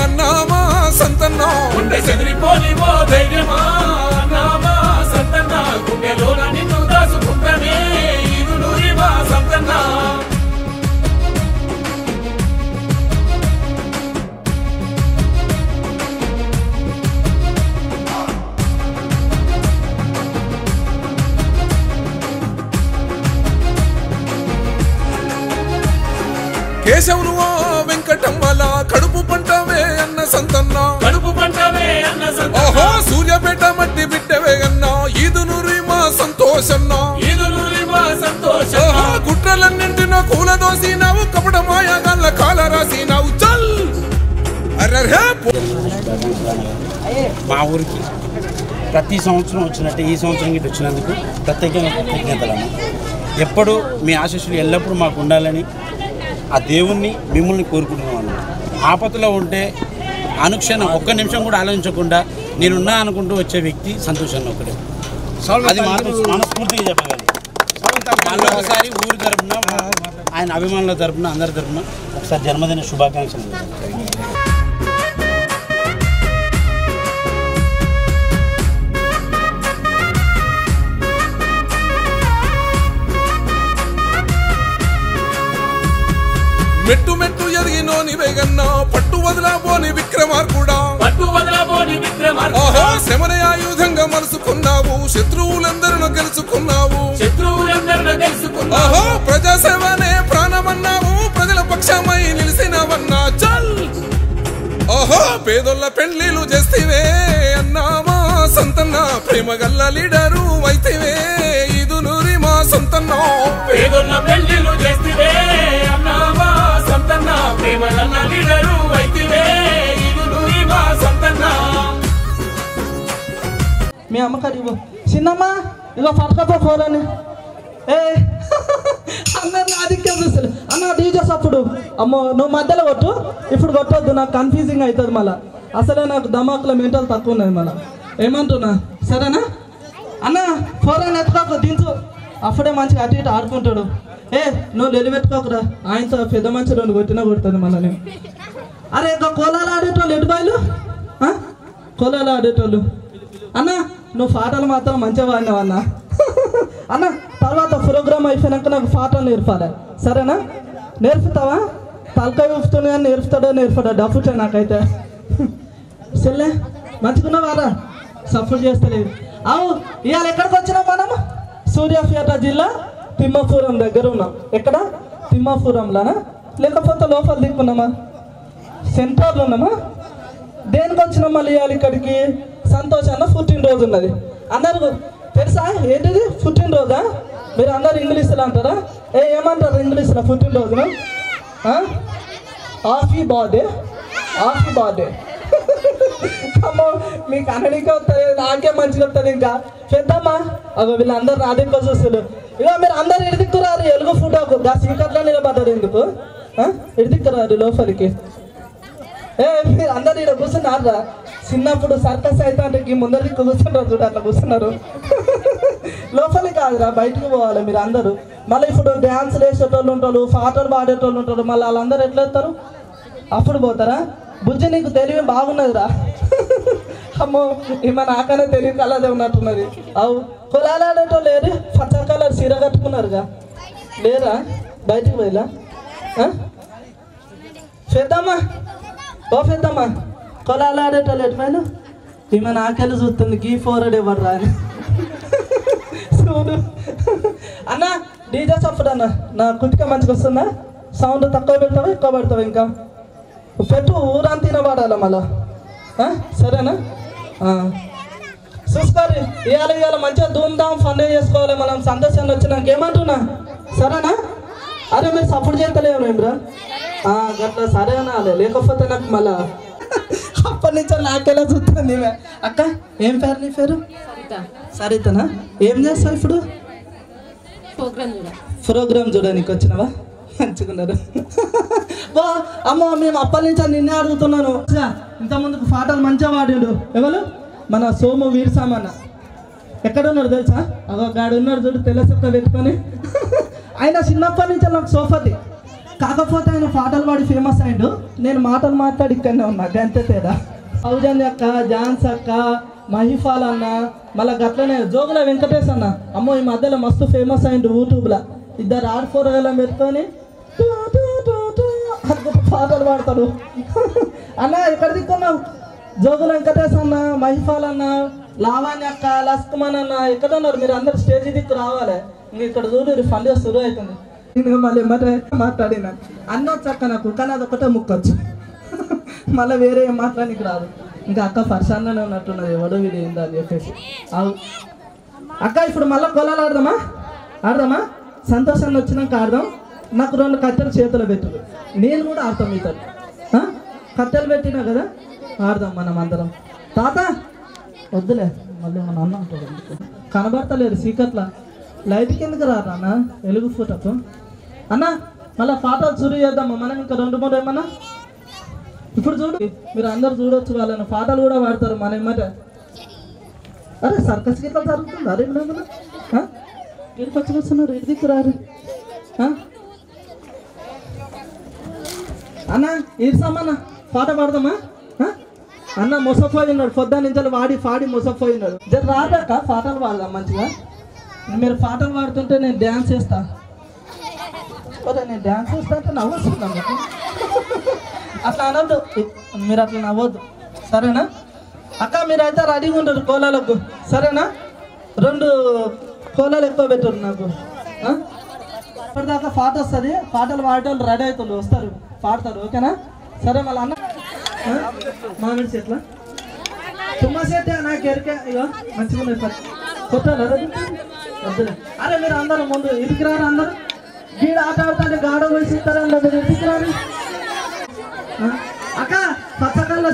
అన్నామా సంతన్న గుండె చెదిరిపోనివో ధైర్యమా అన్నామా సంతన్న గుండెలోన నిన్ను దాచుకుంటమే ఇరులూరి మా సంతన్న కేశవును వెంకటమ్మల కడుపు పంటవే అన్న సంతన్న కడుపు పంటవే అన్న సంతన్న ఓహో సూర్యపేట మట్టి బిడ్డవే అన్న ఈదునూరి మా సంతోషన్న ఇరులూరి మా సంతోషం ఓహో కుట్రలన్నింటిన కూలదోసినావు కపట మాయగాళ్ళ కాల రాసినావు చల్ అర్రర్హే మా ఊరికి ప్రతి సంవత్సరం వచ్చినట్టు ఈ సంవత్సరం గిట్ట వచ్చినందుకు ప్రత్యేకంగా కృతజ్ఞతలను ఎప్పుడు మీ ఆశీస్సులు ఎల్లప్పుడూ మాకు ఉండాలని ఆ దేవుణ్ణి మిమ్మల్ని కోరుకుంటున్నాను. ఆపదలో ఉంటే అనుక్షణం ఒక్క నిమిషం కూడా ఆలోచించకుండా నేనున్నా అనుకుంటూ వచ్చే వ్యక్తి సంతోషాన్ని ఒకటే. అది మాత్రం మనస్ఫూర్తిగా చెప్పగలను. మళ్ళీ ఒకసారి ఊరి తరపున ఆయన అభిమానుల తరపున అందరి తరపున ఒకసారి జన్మదిన శుభాకాంక్షలు. మెట్టు మెట్టు ఎదిగినోని వేగన్నా పట్టు వదలబోని విక్రమార్కుడా పట్టు వదలబోని విక్రమార్కుడా ఓహో శమన ఆయుధంగా మలుసుకున్నావు శత్రువులందరిని గెలుచుకున్నావు శత్రువులందరిని తెలుసుకున్నావు ఓహో ప్రజాసేవనే ప్రాణమన్నావు ప్రజల పక్షమై నిలిసినవన్నా చల్ ఓహో పేదోళ్ళ పెళ్లిలు చేస్తేవే అన్నామా సంతన్న ప్రేమ గల్ల లీడరు అయితేవే ఇదునూరి మా సంతన్న పేదోళ్ళ పెళ్లిలు చేస్తేవే అన్నామా సంతన్న ప్రేమ గల్ల లీడరు అయితేవే ఇదునూరి మా సంతన్న మీ అమ్మకారు ఇవ్వ చిన్నమ్మా ఇగో పట్టుకపో పోరని ఏ అందరు ఆధిక్యం చూస్తారు అన్న డీజెస్ అప్పుడు అమ్మో నువ్వు మధ్యలో కొట్టు ఇప్పుడు కొట్టొద్దు నాకు కన్ఫ్యూజింగ్ అవుతుంది మళ్ళీ అసలే నాకు దమాకులో మెంటల్ తక్కువ ఉన్నది మళ్ళీ ఏమంటున్నా సరేనా అన్న ఫోరని ఎత్తుకోకు దించు అప్పుడే మంచిగా అటు ఇటు ఆడుకుంటాడు ఏ నువ్వు నిలబెట్టుకోకురా ఆయనతో పెద్ద మంచి రెండు కొట్టినా కొడుతుంది మళ్ళీ నేను అరే ఇంకా కోలాలు ఆడేటోళ్ళు ఎటుబాయిలు కోలాలు ఆడేటోళ్ళు అన్న నువ్వు పాటలు మాత్రం మంచిగా వాడినావు అన్న అన్న తర్వాత ప్రోగ్రామ్ అయిపోయినాక నాకు పాటలు నేర్పాలి సరేనా నేర్పుతావా తలకాయ ఊపుతుంది కానీ నేర్పుతాడో నేర్పడా డబ్బుటే నాకైతే సరే మంచిగున్నావారా సపోర్ట్ చేస్తలేదు అవు ఇవాళ ఎక్కడికి వచ్చినాం మనం సూర్యాపేట జిల్లా తిమ్మాపురం దగ్గర ఉన్నాం ఎక్కడ తిమ్మాపురంలోనా లేకపోతే లోపల దిక్కున్నామా సెంటర్లో ఉన్నామా దేనికి వచ్చినాం మళ్ళీ ఇవాళ ఇక్కడికి సంతోషాన్ని పుట్టినరోజు ఉన్నది అందరు తెలుసా ఏంటిది పుట్టినరోజా మీరు అందరు ఇంగ్లీష్లో అంటారా ఏమంటారు ఇంగ్లీష్లో పుట్టినరోజున హ్యాపీ బర్త్డే హ్యాపీ బర్త్డే అమ్మో మీకు అనడానికి వస్తుంది నాకే మంచిగా వస్తుంది ఇంకా పెద్దమ్మా అగో వీళ్ళందరూ నా దిక్కు చూస్తారు ఇక మీరు అందరు ఇడిదిక్కురారు ఎలుగు ఫోటోకు గా సీకట్లో నిలబడ్డారు ఎందుకు ఇడిదిక్కురారు లోపలికి మీరు అందరు ఇక్కడ కూర్చున్నారా చిన్నప్పుడు సర్కస్ అయితే అంటే ముందరికి కూర్చున్నారు చూడ అట్లా కూర్చున్నారు లోపలికి కాదురా బయటకు పోవాలి మీరు అందరూ మళ్ళీ ఇప్పుడు డ్యాన్స్ వేసేటోళ్ళు ఉంటారు పాటలు పాడేటోళ్ళు ఉంటారు మళ్ళీ వాళ్ళందరూ ఎట్లా వేస్తారు అప్పుడు పోతారా బుజ్జి నీకు తెలివి బాగున్నదిరా అమ్మో ఈమె నాకనే తెలివి కలదే ఉన్నట్టున్నది అవు కులాలు ఆడేటోళ్ళు లేరు పచ్చ కలర్ చీర కట్టుకున్నారుగా లేరా బయటికి పోయిలా పెద్దమ్మా ఓ పెద్దమ్మా కులాలు ఆడేటోళ్ళు ఎటుపోయినా ఈమె నాకెళ్ళి చూస్తుంది గీ ఫోర్డ్ ఇవ్వరు అని చూడు అన్న డీజే సప్పుడు అన్న నా కుటిక మంచిగా వస్తుందా సౌండ్ తక్కువ పెడతావా ఎక్కువ పెడతావా ఇంకా పెట్టు ఊరంతా తినబడాలి మళ్ళా సరేనా చూసుకోరు ఇవాళ మంచిగా ధూమ్ధామ్ ఫండ్ చేసుకోవాలి మనం సంతోషంగా వచ్చినాక ఏమంటున్నా సరేనా అరే మీరు సపోర్ట్ చేస్తలేము ఏమ్రా గట్లా సరే అనాలి లేకపోతే నాకు మళ్ళా అప్పటి నుంచి నాకెలా చూస్తుంది అక్క. ఏం పేరు నీ పేరు? సరితనా? ఏం చేస్తావు ఇప్పుడు? ప్రోగ్రామ్ చూడడానికి వచ్చినావా? మంచుకున్నారు. బా అమ్మో, మేము అప్పటి నుంచి నిన్నే అడుగుతున్నాను. ఇంతకుముందుకు పాటలు మంచిగా వాడాడు ఎవరు? మన సోము వీరసామన్న. ఎక్కడున్నాడు తెలుసా? అగో గాడు ఉన్నాడు చూడు, తెల్ల చొక్క పెట్టుకొని. ఆయన చిన్నప్పటి నుంచి నాకు సోఫతి. కాకపోతే ఆయన పాటలు పాడి ఫేమస్ అయ్యిండు. నేను మాటలు మాట్లాడి ఇక్కడనే ఉన్నా, అంతే తేడా. సౌజన్య అక్క, జాన్స్ అక్క, మహిఫాల్ అన్న, మళ్ళీ గట్లనే జోగుల వెంకటేష్ అన్న. అమ్మో ఈ మధ్యలో మస్తు ఫేమస్ అయ్యిండు యూట్యూబ్లో. ఇద్దరు ఆడఫోరగలం పెట్టుకొని పాటలు పాడతాడు. అన్న ఎక్కడ దిక్కున్నావు? జోగుల వెంకటేష్ అన్న, మహిఫాల్ అన్న, లావాణ్య అక్క, లస్కుమాన్ అన్న ఎక్కడ ఉన్నారు? మీరు అందరు స్టేజ్ దిక్కు రావాలి. ఇంక ఇక్కడ చూడు ఫండ్ శురు అవుతుంది. నేను మళ్ళీ మాట్లాడినా అన్న వచ్చాక నాకు, కానీ అదొకటే ముక్కొచ్చు. మళ్ళీ వేరే ఏం మాట్లాడానికి రాదు. ఇంకా అక్క పర్సన్లోనే ఉన్నట్టున్నది, ఎవడో వీడు ఏందా అని చెప్పేసి. అక్క ఇప్పుడు మళ్ళీ కొలాలు ఆడదామా? సంతోషాన్ని వచ్చినాక ఆడదాం. నాకు 2 కట్టెలు చేతులు పెట్టు, నేను కూడా ఆడతాం మీతో. కట్టెలు పెట్టినా కదా, ఆడదాం మనం అందరం. తాత వద్దులే, మళ్ళీ మన అన్న ఉంటాడు. కనబడతలేదు సీకట్లా. లైట్ కిందకి రానా వెలుగు ఫోటోకు. అన్న మళ్ళీ పాటలు చురు చేద్దామా మనం? ఇంకా 2-3 ఏమన్నా. ఇప్పుడు చూడు, మీరు అందరు చూడొచ్చు, వాళ్ళని పాటలు కూడా పాడతారు మన ఏమంట. అరే సర్కస్ గిట్లా జరుగుతుంది. అరే ఏమన్నా ఇక్కడికి వచ్చి వస్తున్నారు, ఇటు దిక్కు రారు. అన్న ఈర్సామన్న పాట పాడదామా? అన్న మొసపోయినాడు, పొద్దున్న నుంచి వాడి మొసపోయినాడు. జర రాదాక పాటలు పాడదాం మంచిగా. మీరు పాటలు పాడుతుంటే నేను డ్యాన్స్ చేస్తా. నేను డ్యాన్స్ చేస్తా అంటే నవ్వొస్తుందా మీకు? అట్లా అనొద్దు, మీరు అట్లా నవ్వద్దు సరేనా? అక్క మీరైతే రెడీగా ఉంటారు కోలాలకు సరేనా? 2 కోలాలు ఎక్కువ పెట్టారు నాకు. ఇప్పటిదాకా పాట వస్తుంది, పాటలు పాడేటోళ్ళు రెడీ అవుతారు, వస్తారు పాడతారు, ఓకేనా? సరే మళ్ళీ అన్న మామిడి చెట్ల తుమ్మ చెట్టు నాకు ఎరిక ఇక మంచిగా ఉన్నాయి కొట్టాలి. వద్దులే. అరే మీరు అందరూ ముందు ఇదికి రారు, అందరూ గీడ ఆట ఆడుతుంటే గాడ పోయి సిస్తారండి, మీరు ఇదికి రారు. అక్క పచ్చకల్ల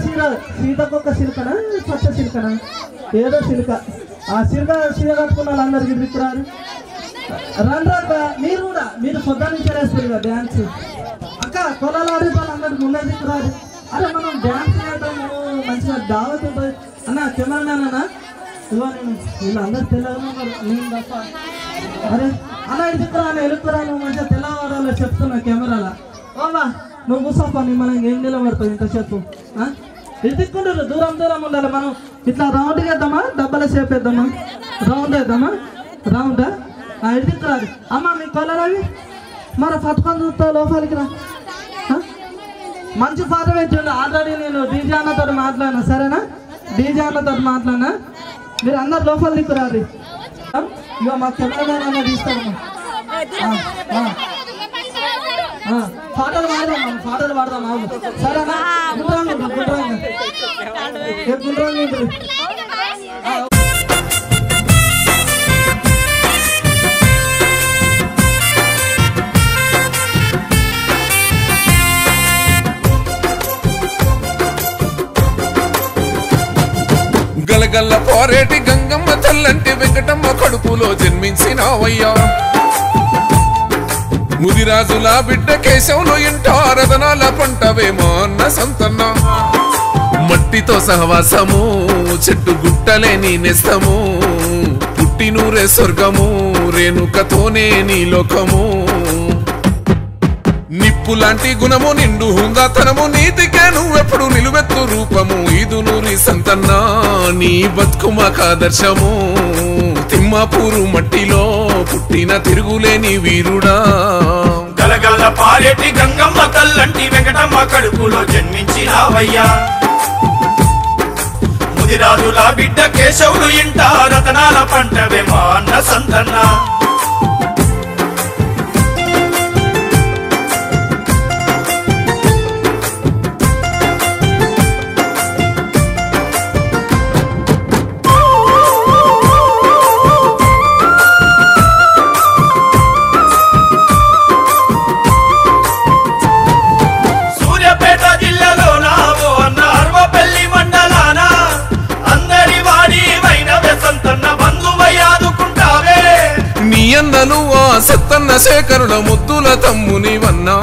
సీతకొక్క సిల్కనా పచ్చ సిల్కనా ఏదో సిల్క, ఆ సిల్క సీర కట్టుకున్న వాళ్ళందరికి ఇదికి రారు. రండి అక్క, మీరు పొద్దున్న నుంచి వేస్తారు కదా డ్యాన్స్. అక్క కొలాలు ఆడే వాళ్ళందరికి ముందే దిక్కు రాదు. అరే మనం డ్యాన్స్ చేయటము మంచిగా దావత్ ఉంటుంది. అన్న కెమెరామ్యాన్ అన్న ఇవ్వ, నేను వీళ్ళందరూ తెల్లవారు నేను తప్ప. అరే అన్న ఇదిక్కురాను ఎలుక్కురాను మంచిగా తెల్లవారాలో చెప్తున్నా కెమెరాలో. ఓవా నువ్వు కూర్చోపని మనం ఏం నిలబడతావు ఇంతసేపు? ఇది దిక్కుంటారు, దూరం ఉండాలి. మనం ఇట్లా రౌండ్ వేద్దామా, డబ్బల షేప్ వేద్దామా? రౌండ్ వేద్దామా? రౌండా? ఇది దిక్కురాదు. అమ్మ మీ కొలరావి మరి పట్టుకొని చూస్తా లోపలికి రా. మంచి పాట పెట్టండి. ఆల్రెడీ నేను డీజే అన్నతో మాట్లాడినా సరేనా? డీజే అన్నతో మాట్లాడినా. మీరు అందరు లోపల దిక్కురారు. ఇక మా కెమెరామెన్ అన్న తీస్తాను. పాటలు పాడదాం సరేనా? గుండ్రాంగ్ గలగల్ల పోరేటి గంగమ్మ తల్లంటి వెంకటమ్మ కడుపులో జన్మించినావయ్యా. ముదిరాజుల బిడ్డ కేశవులు ఇంట రతనాల పంటవేమో అన్న సంతన్న. మట్టితో సహవాసము చెట్టు గుట్టలే నీ నెస్తము. పుట్టినూరే స్వర్గము రేణుకతోనే నీ లోకము. నిప్పులాంటి గుణము నిండు హుందాతనము నీతికే నువ్వెప్పుడు నిలువెత్తు రూపము. ఈదునూరి సంతన్న నీ బతుకుమాకాదర్శము. తిమ్మాపూరు మట్టిలో పుట్టిన తిరుగులేని వీరుడా. గలగల్ల పారేటి గంగమ్మ తల్లంటి వెంకటమ్మ కడుపులో జన్మించినావయ్యా. ముదిరాజుల బిడ్డ కేశవులు ఇంట రతనాల పంటవేమో అన్న సంతన్న. సూర్యాపేట జిల్లాలో నావో అన్న అర్వపల్లి శేఖరుల ముద్దుల తమ్మునివన్నా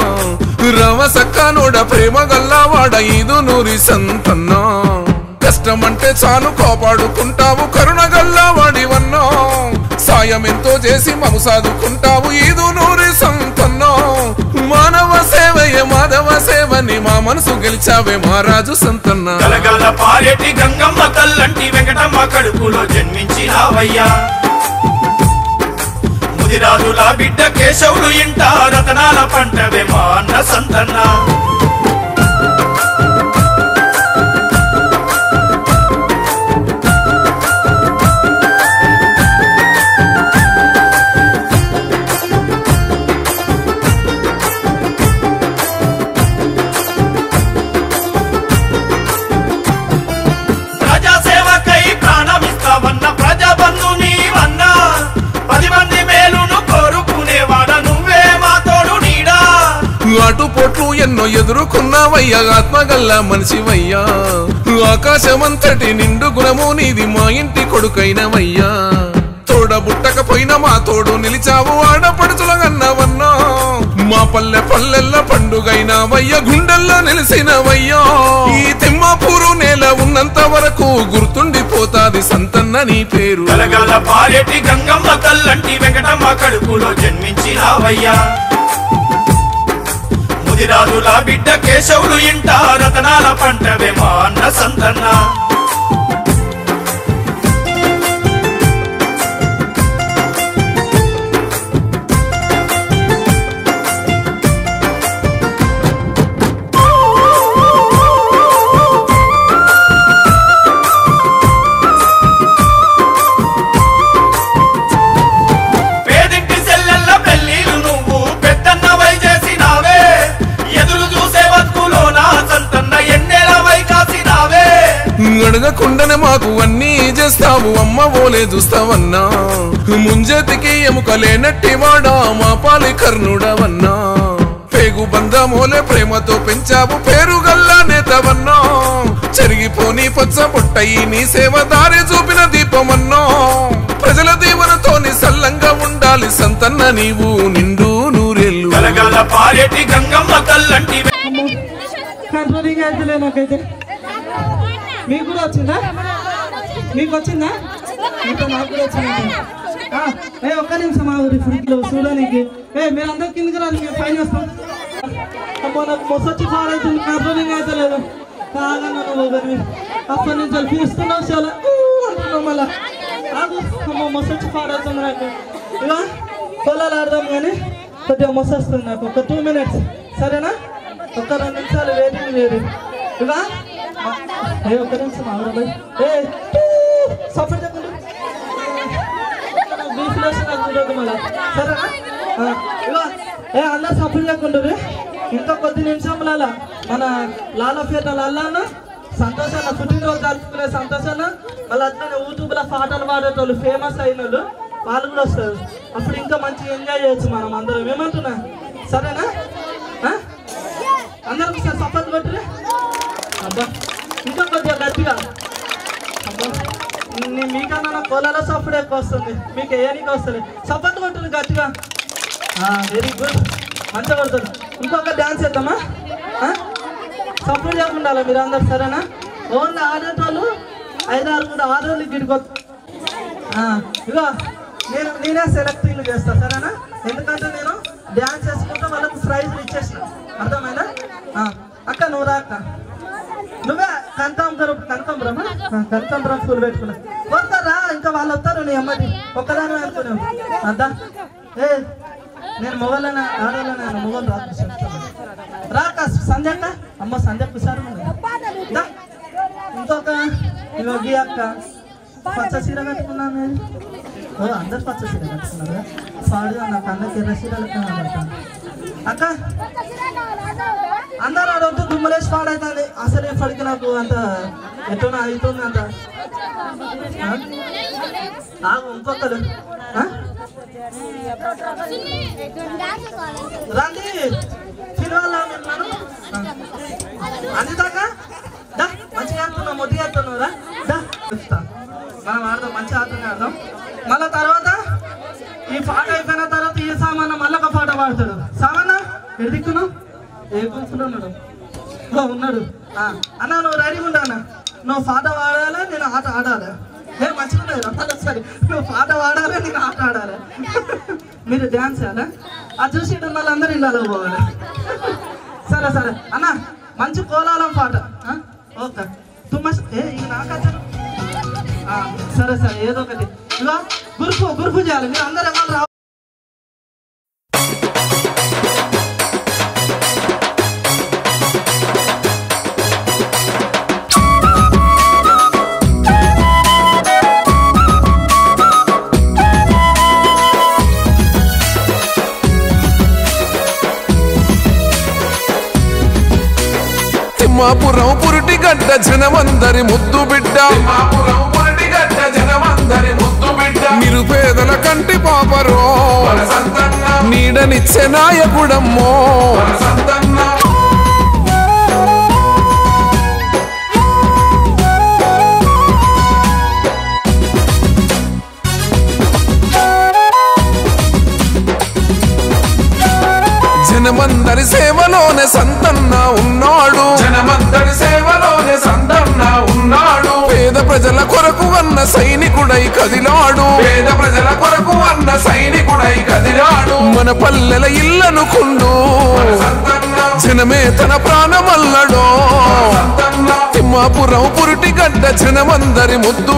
రామసక్కనోడ ప్రేమ గల్లావాడ ఈదు నూరి సంతన్నా కష్టమంటే చాలు కాపాడుకుంటావు కరుణ గల్లావాడివన్నా సాయం ఎంతో చేసి మము సాదుకుంటావు ఈదు నూరి సంతన్నా మానవ సేవయే మాధవ సేవని మా మనసు గెలిచావే మహారాజు సంతన్నా గలగల పారేటి గంగమ్మ తల్లంటి వెంకటమ్మ కడుపులో జన్మించినావయ్యా ముదిరాజుల బిడ్డ కేశవులు ఇంట రతనాల పంటవే మా అన్న సంతన్న ప్రజాసేవకై ప్రాణమిస్తావన్న ప్రజాబంధు నీవన్నా 10 మంది మేలును కోరుకునేవాడ నువ్వే మా తోడు నీడా అటుపోట్లు ఎన్నో ఎదుర్కొన్నావయ్యా ఆత్మగల్ల మనిషివయ్యా ఆకాశమంతటి నిండు గుణము నీది మా ఇంటి కొడుకైనవయ్యా తోడబుట్టకపోయినా మా తోడు నిలిచావు ఆడపడుచులగన్నవన్నా మా పల్లె పల్లెల్ల పండుగైనవయ్యా గుండెల్లో నిలిసినవయ్యా ఈ తిమ్మాపూరు నేల ఉన్నంత వరకు గుర్తుండిపోతాది సంతన్న నీ పేరు గలగల పారేటి గంగమ్మ తల్లంటి వెంకటమ్మ కడుపులో జన్మించినావయ్యా ముదిరాజుల బిడ్డ కేశవులు ఇంట రతనాల పంటవే మా అన్న సంతన్న అడగకుండానే మాకు అన్నీ చేస్తావు అమ్మ ఓలే చూస్తావన్నా ముంజేతికి ఎముకలేనట్టి వాడా మా పాలి కర్ణుడవన్నా పేగు బంధమోలే ప్రేమతో పెంచావు పేరు గల్లా నేతవన్నా చెరిగిపోని పచ్చ పొట్టయి నీ సేవ దారి చూపిన దీపమన్నా ప్రజల దీవెనతోని సల్లంగా ఉండాలి సంతన్న నీవు నిండు నూరేళ్ళు గలగల పారేటి గంగమ్మ తల్లంటి కంట్రోలింగ్ అయితే నాకైతే మీకు కూడా వచ్చిందా మీకు వచ్చిందా ఇంకా నాకు కూడా వచ్చిందా ఒక్క నిమిషం మా ఊరి ఫ్రిడ్జ్లో చూడడానికి మీరందరూ కిందకి రాదు మేము పైన వస్తాం అమ్మో నాకు మొసొచ్చి పాడైతుంది కంట్రోలింగ్ అయితే లేదు కాగా నన్ను ఒకరిని అప్పటి నుంచి పీస్తున్నావు చాలా అంటున్నావు మళ్ళా అమ్మో మొసొచ్చి పాడవుతుంది నాకు ఇలా పొలాలు ఆడదాం కానీ కొద్దిగా మొసొస్తుంది నాకు ఒక 2 minutes సరేనా ఒక 2 నిమిషాలు వెయిటింగ్ లేదు ఇలా ఒక్క నిమిషం ఆవిడ సఫర్ చెప్పండి చూడదు మళ్ళా సరేనా ఇలా అందరు సఫర్ లేకుండ్రు ఇంకా కొద్ది నిమిషంలో మన లాలపేట లల్లాను సంతోషాన్ని పుట్టినరోజు జరుపుకునే సంతోషాన్ని వాళ్ళు అట్లనే యూట్యూబ్లో పాటలు పాడేటోళ్ళు ఫేమస్ అయిన వాళ్ళు కూడా వస్తారు అప్పుడు ఇంకా మంచిగా ఎంజాయ్ చేయొచ్చు మనం అందరం ఏమంటున్నా సరేనా అందరికి సార్ సపోర్ట్ కొట్టురే అబ్బా ఇంకా కొద్దిగా గట్టిగా అబ్బా మీకన్నా నా కోలాలో సపోర్ట్ ఎక్కువ వస్తుంది మీకు ఏనికి వస్తుంది సపోర్ట్ కొట్టురు గట్టిగా వెరీ గుడ్ మంచిగా కొడుతుంది ఇంకొక డ్యాన్స్ చేద్దామా సపోర్ట్ చేయకుండా మీరు అందరు సరేనా ఓన్లీ ఆడేటోళ్ళు 5-6 కూడా ఆడోళ్ళు గిడికొద్దు ఇగో నేనే సెలెక్టింగ్ చేస్తా సరేనా ఎందుకంటే నేను డ్యాన్స్ చేసుకుంటే వాళ్ళకి ప్రైజ్లు ఇచ్చేసిన అర్థమైందా అక్క నువ్వు రా అక్క నువ్వే కనకాంబరం ఫుల్ పెట్టుకున్నా వస్తారా ఇంకా వాళ్ళు వస్తారు నీ అమ్మది ఒక్కదాని అనుకున్నావు అద్దా నేను మొగలనా ఆడవాళ్ళనా మొగలు రాక సంధ్యక్క అమ్మ సంధ్యక్క సార్ ఇంకొక యోగి అక్క పచ్చ చీర కట్టుకున్నాను అందరు పచ్చ చీర కట్టుకున్నారు పాడుగా నాకు అన్నకి ఎర్ర చీరలు కనబడతాను అక్క అందరూ అడవుతూ దుమ్మలేసి పాడవుతుంది అసలు ఎప్పటికీ నాకు అంత ఎట్లా అవుతుంది అంత ఇంకొకరు రండి తిరువాళ్ళ అందుదాకా మంచిగా ఆడుతున్నావు మొదటి ఆడుతున్నావురా మనం ఆడదాం మంచిగా ఆడుతూనే ఆడదాం మళ్ళీ తర్వాత ఈ పాట అయిపోయిన తర్వాత ఈ సామాన్ మళ్ళీ ఏ గుంపులో ఉన్నాడు? ఉన్నాడు. అన్న నువ్వు రెడీగా ఉండా అన్న, నువ్వు పాట పాడాలి, నేను ఆట ఆడాలి. మంచిగా సరే, నువ్వు పాట పాడాలి, నేను ఆట ఆడాలి, మీరు డ్యాన్స్ చేయాలి. అది చూసి ఉన్న వాళ్ళందరూ ఇళ్ళలో పోవాలి. సరే సరే అన్న, మంచి కోలాలం పాట. ఓకే తుమ్మ ఇక నాకచ్చరు. సరే సరే ఏదో ఒకటి. ఇక గురుపు చేయాలి, మీరు అందరు ఎవరు రావాలి. తిమ్మాపురం పురిటిగడ్డ జనమందరి ముద్దు బిడ్డ, నిరుపేదల కంటి పాపరో, నీడనిచ్చే నాయకుడమ్మో. జనమందరి సేవలోనే సంతన్న ఉన్నాడు, జనమందరి సేవలోనే సంతన్న ఉన్నాడు. పేద ప్రజల కొరకు అన్న సైనికుడై కదిలాడు, పేద ప్రజల కొరకు అన్న సైనికుడై కదిలాడు. మన పల్లెల ఇల్లనుకుండు జనమే తన ప్రాణమల్లడో. తిమ్మాపురం పురిటిగడ్డ జనమందరి ముద్దు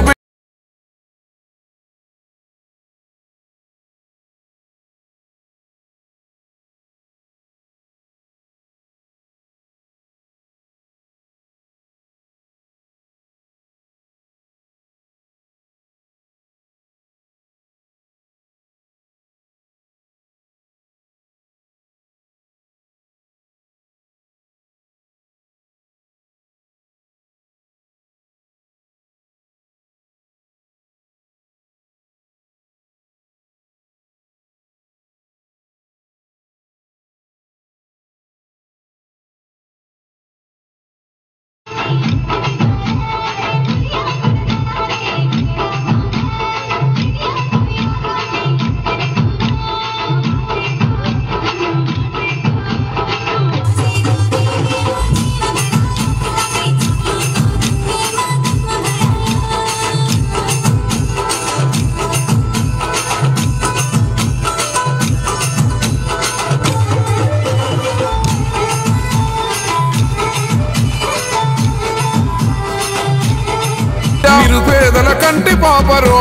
నిరుపేదల కంటి పాపరో.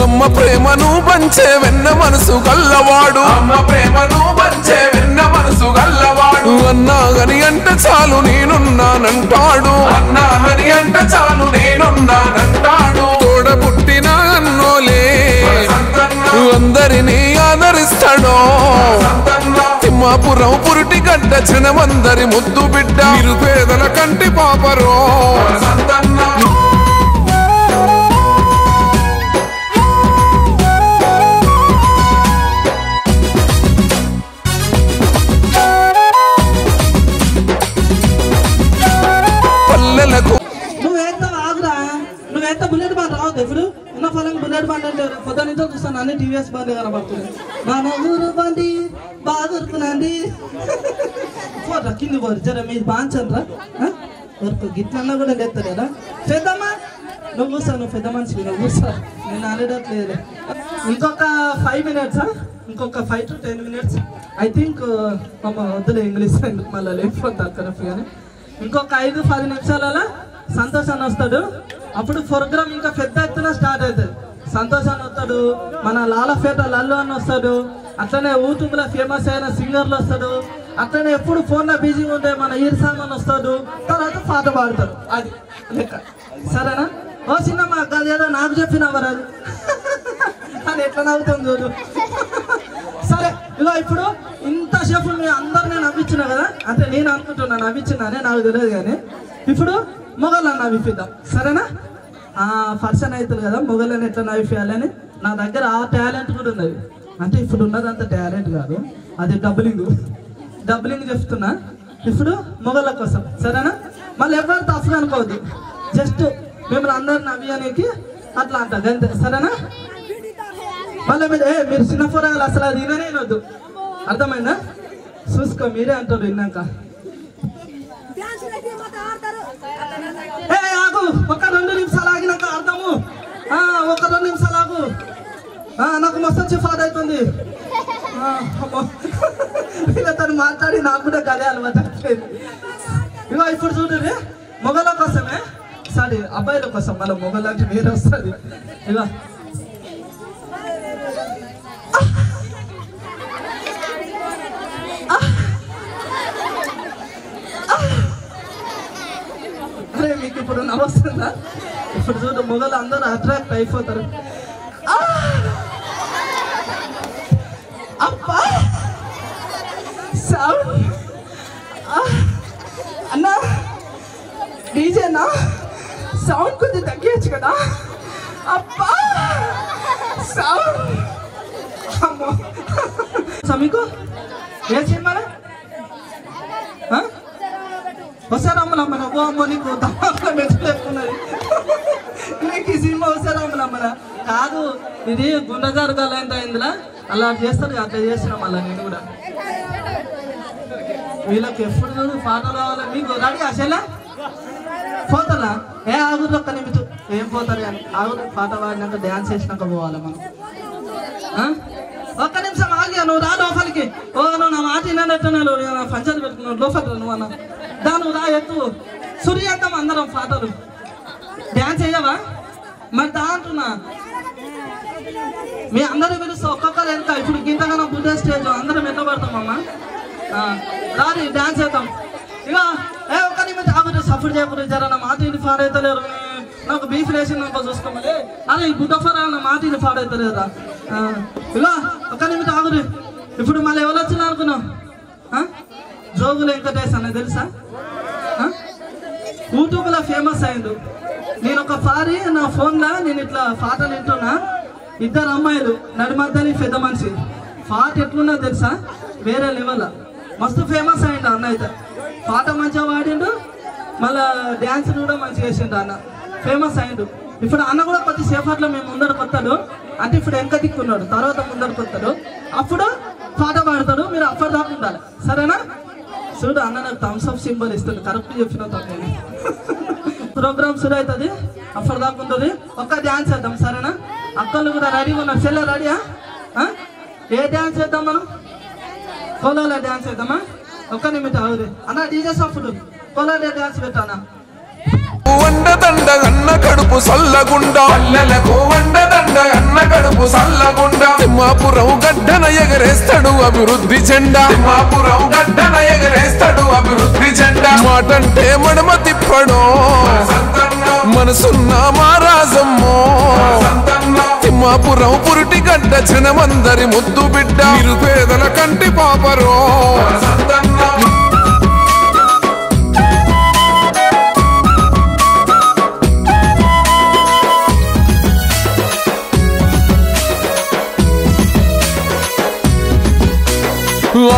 అమ్మ ప్రేమను పంచే వెన్న మనసు గల్లవాడు, అమ్మ ప్రేమను పంచే వెన్న మనసు గల్లవాడు. అన్నాగని అంటే చాలు నేనున్నానంటాడు, అన్నాగని అంటే చాలు నేనున్నానంటాడు. తోడ పుట్టిన అన్నోలే అందరినీ ఆదరిస్తాడో. తిమ్మాపురం పురిటిగడ్డ జనమందరి ముద్దు బిడ్డ, నిరుపేదల కంటి పాపరో. నువ్వేంత ఆగురా, నువ్వేంత బుల్లెట్ బాండ్ రావద్దు. ఇప్పుడు ఉన్న ఫలం బుల్లెట్ బాండ్ అంటే పొద్దు నుంచో చూస్తాను, అన్ని టీవీఎస్ బండి కనబడుతుంది. మన ఊరు బండి బాగా దొరుకునండి. పోరా కింది పోరు జర మీరు బాంచండ్రా వరకు గిట్లన్నా కూడా లేస్తారు కదా. పెద్దమ్మా నువ్వు కూర్చో, నువ్వు పెద్ద మనిషి, నువ్వు కూర్చో, నేను ఆడేటట్లేదు. ఇంకొక 5 minutes, ఇంకొక 5 to 10 minutes. ఐ థింక్ వద్దులే ఇంగ్లీష్ ఎందుకు మళ్ళీ లేకపోతే అక్కడ కానీ. ఇంకొక 5-10 నిమిషాలలో సంతోషాన్ని వస్తాడు. అప్పుడు ప్రోగ్రామ్ ఇంకా పెద్ద ఎత్తున స్టార్ట్ అవుతుంది. సంతోషాన్ని వస్తాడు, మన లాలపేట లల్లు అని వస్తాడు, అట్లనే యూట్యూబ్లో ఫేమస్ అయిన సింగర్లు వస్తాడు, అట్లనే ఎప్పుడు ఫోన్లో బిజీగా ఉండే మన ఈర్సామని వస్తాడు. తర్వాత పాట పాడతాడు. అది లెక్క. సరేనా? ఓ చిన్నమ్మ అదేదో నాకు చెప్పినవరా అది ఎట్లా నవ్వుతాం చూడు. సరే ఇగో ఇప్పుడు ఇంతసేపు మీ అందరినీ నవ్వించిన కదా, అంటే నేను అనుకుంటున్నా నవ్వించినానే, నాకు తెలియదు. కానీ ఇప్పుడు మొగళ్ళని నవ్విద్దాం. సరేనా? పర్సన్ అవుతుంది కదా మొగళ్ళని ఎట్లా నవ్వియాలని. నా దగ్గర ఆ టాలెంట్ కూడా ఉన్నది. అంటే ఇప్పుడు ఉన్నదంత టాలెంట్ కాదు, అది డబ్లింగ్ చెప్తున్నా. ఇప్పుడు మొగల కోసం సరేనా? మళ్ళీ ఎవరు తప్పుగా అనుకోవద్దు, జస్ట్ మిమ్మల్ని అందరిని అభియానికి అట్లా అంటారు అంతే సరేనా? మళ్ళీ మీరు చిన్న పోరాలు అసలు అది విననేనొద్దు, అర్థమైందా? చూసుకో మీరే అంటారు విన్నాక. ఆగు, ఒక 2 నిమిషాలు ఆగినాక అర్థము. ఒక 2 నిమిషాలు ఆగు, నాకు మస్తు చిఫాద్ అవుతుంది. వీళ్ళతో మాట్లాడి నాకు కూడా గదే అలవాటు అయిపోయింది. ఇగో ఇప్పుడు చూడండి, మొగల కోసమే, సారీ అబ్బాయిల కోసం, మన మొగలు అంటే వేరే వస్తుంది. ఇగో అరే మీకు ఇప్పుడు నవ్వుతుందా? ఇప్పుడు చూడు, మొగలు అందరూ అట్రాక్ట్ అయిపోతారు. అబ్బా సౌండ్ అన్నా, డీజేనా సౌండ్ కొంచెం తగ్గించు కదా. అబ్బా సౌండ్ అమ్మో. మీకు ఏ సినిమా వస్తారమ్మలమ్మన? ఓ అమ్మో, నీకు దమ్మ మెచ్చుకున్నది. నీకు ఈ సినిమా వస్తారమ్మలమ్మన కాదు, ఇది గుండెగారు గలైందా ఇందులో అలా చేస్తారు, అట్లా చేస్తున్నాం. మళ్ళీ నేను కూడా వీళ్ళకి ఎప్పుడు చూడు పాటలు కావాలి. మీకు రెడీ అసలు పోతారా? ఆగురు ఒక్క నిమిషం, ఏం పోతారు అని ఆగురు. పాట పాడినాక డ్యాన్స్ చేసినాక పోవాలి మనం. ఒక్క నిమిషం ఆగి, నువ్వు రా లోపలికి. నువ్వు నా మాట వినట్టున్నాడు, పంచాయతీ పెట్టుకున్నావు లోపలికి నువ్వు అన్న దా, నువ్వు రా ఎత్తు సూర్యాంతం అందరం పాటలు డ్యాన్స్ చేయవా? మరి దా అంటున్నా, మీ అందరూ పిలుస్తా ఒక్కొక్కరు ఎంత. ఇప్పుడు గింతగానో బుద్ధ స్టేజ్ అందరం ఎంత పడతామమ్మా, రాని డ్యాన్స్ చేద్దాం. ఇక ఒక్క నిమిషం ఆగురు, సపోర్ట్ చేయకూడదు జర. నా మాట ఇది ఫాడ్ అవుతలేరు, నాకు బీఫ్ వేసినాక చూసుకోమని. అదే ఈ బుడ్డ ఫార్ నా మాట ఇది ఫాడ్ అవుతలేదురా. ఇక ఒక్క నిమిషం ఆగురు. ఇప్పుడు మళ్ళీ ఎవరు వచ్చినా అనుకున్నావు? జోగులు వెంకటేష్ అన్న తెలుసా? యూట్యూబ్లో ఫేమస్ అయిండు. నేను ఒకసారి నా ఫోన్లో నేను ఇట్లా పాటలు వింటున్నా, 2 అమ్మాయిలు నడిమద్దలి పెద్ద మనిషి. పాట ఎట్లున్నా తెలుసా? వేరే లెవెల్, మస్తు ఫేమస్ అయిండు అన్న. అయితే పాట మంచిగా పాడిండు, మళ్ళా డ్యాన్స్ కూడా మంచిగా చేసిండు అన్న, ఫేమస్ అయిండు. ఇప్పుడు అన్న కూడా కొద్ది సేపట్లో మేము ముందరకు వస్తాడు అంటే, ఇప్పుడు వెనక దిక్కున్నాడు, తర్వాత ముందరకు వస్తాడు, అప్పుడు పాట పాడతాడు. మీరు అప్పటిదాకా ఉండాలి సరేనా? చూడు అన్న నాకు థమ్స్ అప్ సింబల్ ఇస్తుంది, కరెక్ట్ చెప్పిన తప్ప. ప్రోగ్రామ్ షురు అవుతుంది, అప్పటిదాకా ఉంటుంది. ఒక్క డ్యాన్స్ చేద్దాం సరేనా? అక్కలు కూడా రెడీగా ఉన్నారు. చెల్లె రెడీయా? ఏ డ్యాన్స్ చేద్దాం మనం? కోలాల డ్యాన్స్ చేద్దామా? ఒక్క నిమిషం అవుతుంది అన్న. డీజే సాఫ్ట్ కోలాల డ్యాన్స్ పెట్టానా? వండదండ అన్న కడుపు సల్లగుండా, పల్లెలకు వండదండ అన్న కడుపు సల్లగుండా. తిమ్మాపురం గడ్డన ఎగరేస్తాడు అభివృద్ధి జెండా, తిమ్మాపురం గడ్డన ఎగరేస్తాడు అభివృద్ధి జెండా. మాటంటే మడమ తిప్పడో మనసున్న మారాజమ్మో, తిమ్మాపురం పురిటి గడ్డ జనమందరి ముద్దు బిడ్డ, నిరుపేదల కంటి పాపరో.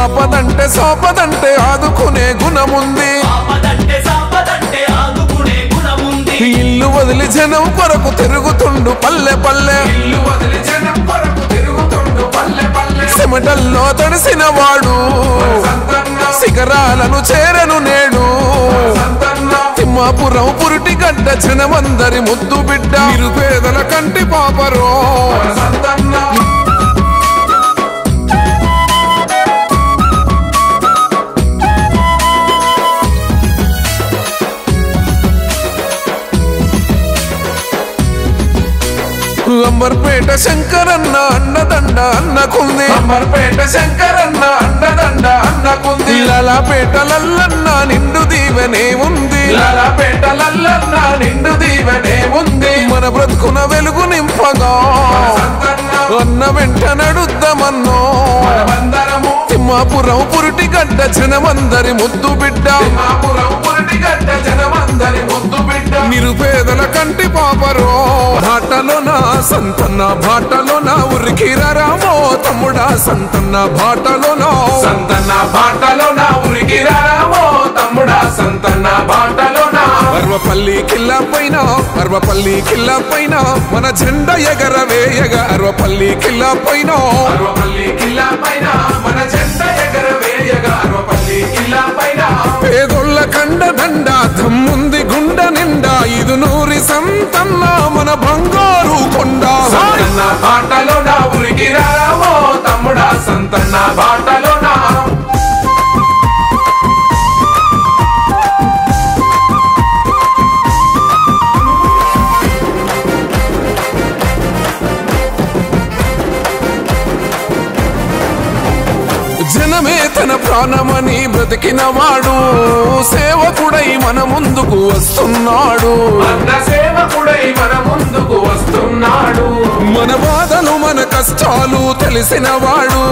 ఆపదంటే సోపదంటే ఆదుకునే గుణముంది, ఇల్లు వదిలి జనం కొరకు తిరుగుతుండు పల్లె పల్లె, చెమటల్లో తడిసిన వాడు శిఖరాలను చేరను నేడు. తిమ్మాపురం పురిటి గడ్డ జనమందరి ముద్దు బిడ్డ, నిరుపేదల కంటి పాపరో. అంబర్పేట శంకరన్న అండదండ అన్నకుంది, అంబర్పేట శంకరన్న అండదండ అన్నకుంది. లాలాపేట లల్లన్న నిండు దీవెనే ఉంది, లాలాపేట లల్లన్న నిండు దీవెనే ఉంది. మన బ్రతుకున వెలుగు నింపగా అన్న వెంట నడుద్దామన్నో. తిమ్మాపురం పురిటి గడ్డ జనమందరి ముద్దు బిడ్డ, తిమ్మాపురం పురిటి గడ్డ జనమందరి ముద్దు బిడ్డ, నిరుపేదల కంటి పాపరో. బాటలో నా సంతన్న బాటలో నా ఉరికిరామో తమ్ముడా, సంతన్న బాటలో నా సంతన్న బాటలో నా ఉరికిరామో అరవపల్లి కిల్లా పైన అరవపల్లి కిల్లా పైన మన జెండా ఎగరవేయగా అరవపల్లి కిల్లా పైన అరవపల్లి కిల్లా పైన మన జెండా ఎగరవేయగా అరవపల్లి కిల్లా పైన పేదోళ్ళ కండ దండ దమ్ముంది గుండ నిండా ఇది నూరి సంతన్న మన బంగారు కొండ సంతన్న బాటలో నా ఊరికి రామో తమ్ముడా సంతన్న బాటలో నా జనమే తన ప్రాణమని బ్రతికిన వాడు సేవకుడై మన ముందుకు వస్తున్నాడు అన్న సేవకుడై మన ముందుకు వస్తున్నాడు మన బాధలు మన కష్టాలు తెలిసిన వాడు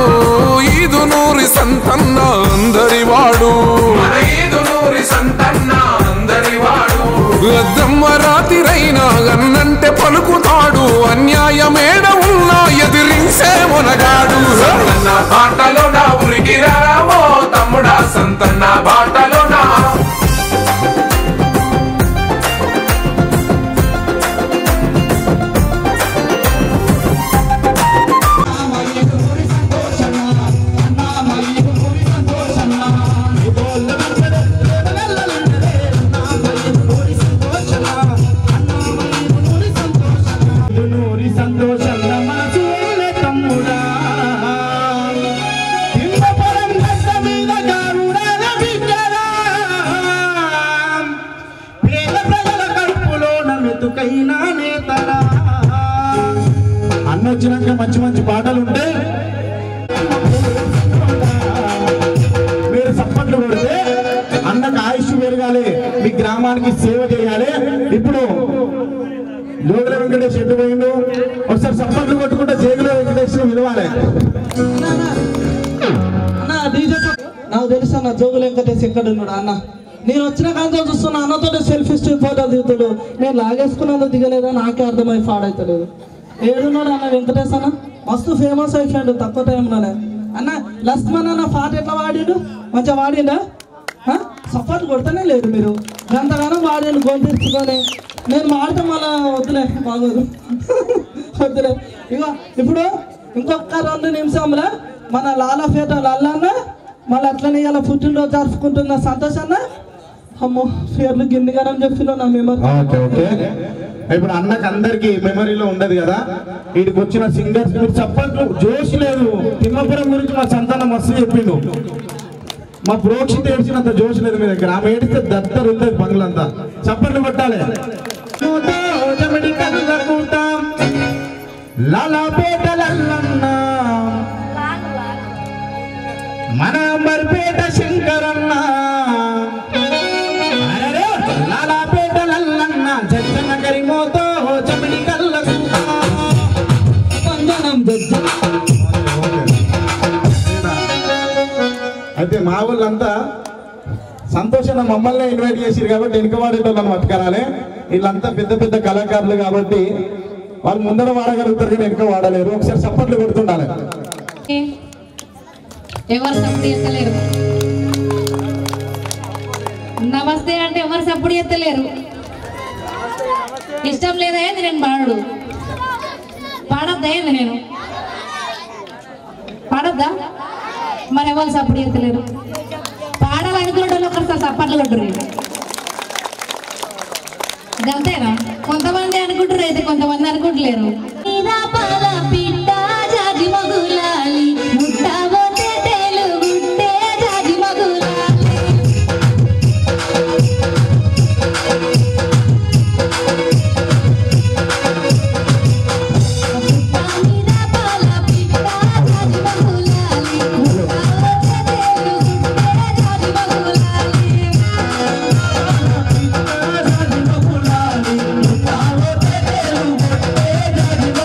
ఈదు నూరి సంతన్న అందరి వాడు మన ఈదు నూరి సంతన్న అందరి వాడు అద్దమ్మ రాతిరైనా అన్నంటే పలుకుతాడు అన్యాయమేడ ఉన్నా ఎదిరించే మొనగాడు సంతన్న బాటలో నా ఊరికి రామో తమ్ముడా సంతన్న బాటలో నా అన్న వచ్చినాక మంచి మంచి పాటలు ఉంటే మీరు సప్పట్లు కొడితే అన్నకు ఆయుష్ పెరగాలి మీ గ్రామానికి సేవ చేయాలి ఇప్పుడు జోగుల వెంకటేష్ ఎటు పోయిండు ఒకసారి సప్పట్లు కొట్టుకుంటే జోగుల వెంకటేష్ విలువాలి అన్న డీజే నాకు తెలుసు అన్న జోగుల వెంకటేష్ ఎక్కడ ఉన్నాడు అన్న నేను వచ్చిన కాంతో చూస్తున్నా అన్నతో సెల్ఫీ స్టిక్ ఫోటోలు దిగుతాడు నేను లాగేసుకున్నందుకు దిగలేదా నాకే అర్థమై ఫాడ్ అవుతలేదు ఏడున్నాడు అన్న వెంకటేష్ అన్న మస్తు ఫేమస్ అయిపోయాడు తక్కువ టైంలోనే అన్న లక్ష్మణ్ అన్న పాట ఎట్లా వాడిండు మంచిగా వాడిండా సపోర్ట్ కొడతానే లేదు మీరు గంటగానో వాడిండు గొంతుకొని నేను వాడటం మళ్ళా వద్దులే బాగోదు వద్దులే ఇగో ఇప్పుడు ఇంకొక 2 నిమిషంలో మన లాలాపేట లల్లన్న మళ్ళీ అట్లనే ఇలా పుట్టినరోజు జరుపుకుంటున్న సంతోష్ అన్న అమ్మో పేర్లు గిన్నెగానని చెప్పిన నా మెమరీ ఇప్పుడు అన్నకు అందరికి మెమరీలో ఉండదు కదా వీటికి వచ్చిన సింగర్స్ మీరు చప్పట్లు జోష్ లేదు తిమ్మపురం గురించి మా సంతానం మస్తు చెప్పిండు మా ప్రోక్షిత ఏడ్చినంత జోష్ లేదు మీ దగ్గర ఆమె ఏడిస్తే దత్తరు ఉంటుంది పనులంతా చప్పట్లు కొట్టాలి లాలాపేట లల్లన్న మన అంబర్పేట శంకరన్న లాలాపేట లల్లన్న జగ్గన గరిమోతో చమిడి కళ్ళకు అయితే మా వాళ్ళంతా సంతోషంగా మమ్మల్ని ఇన్వైట్ చేసిరు కాబట్టి వెనుకవాడేటోళ్ళని పట్టుకరాలి వీళ్ళంతా పెద్ద పెద్ద కళాకారులు కాబట్టి వాళ్ళు ముందర వాడగలుగుతారు కానీ వెనుక వాడలేరు ఒకసారి సపోర్ట్లు కొడుతుండాలి ఎవరు సపోర్ట్ చేస్తలేరు నమస్తే అంటే ఎవరు సపోర్ట్ చేస్తలేరు ఇష్టం లేదా ఏంది నేను పాడు పాడద్దా ఏంది నేను పాడద్దా మరి ఎవరు సపోర్ట్ చేస్తలేరు పాడాలనుకునే ఒకసారి సపోర్ట్లు కొట్టరు అంతేనా కొంతమంది అనుకుంటారు అయితే కొంతమంది అనుకుంటలేరు Thank you.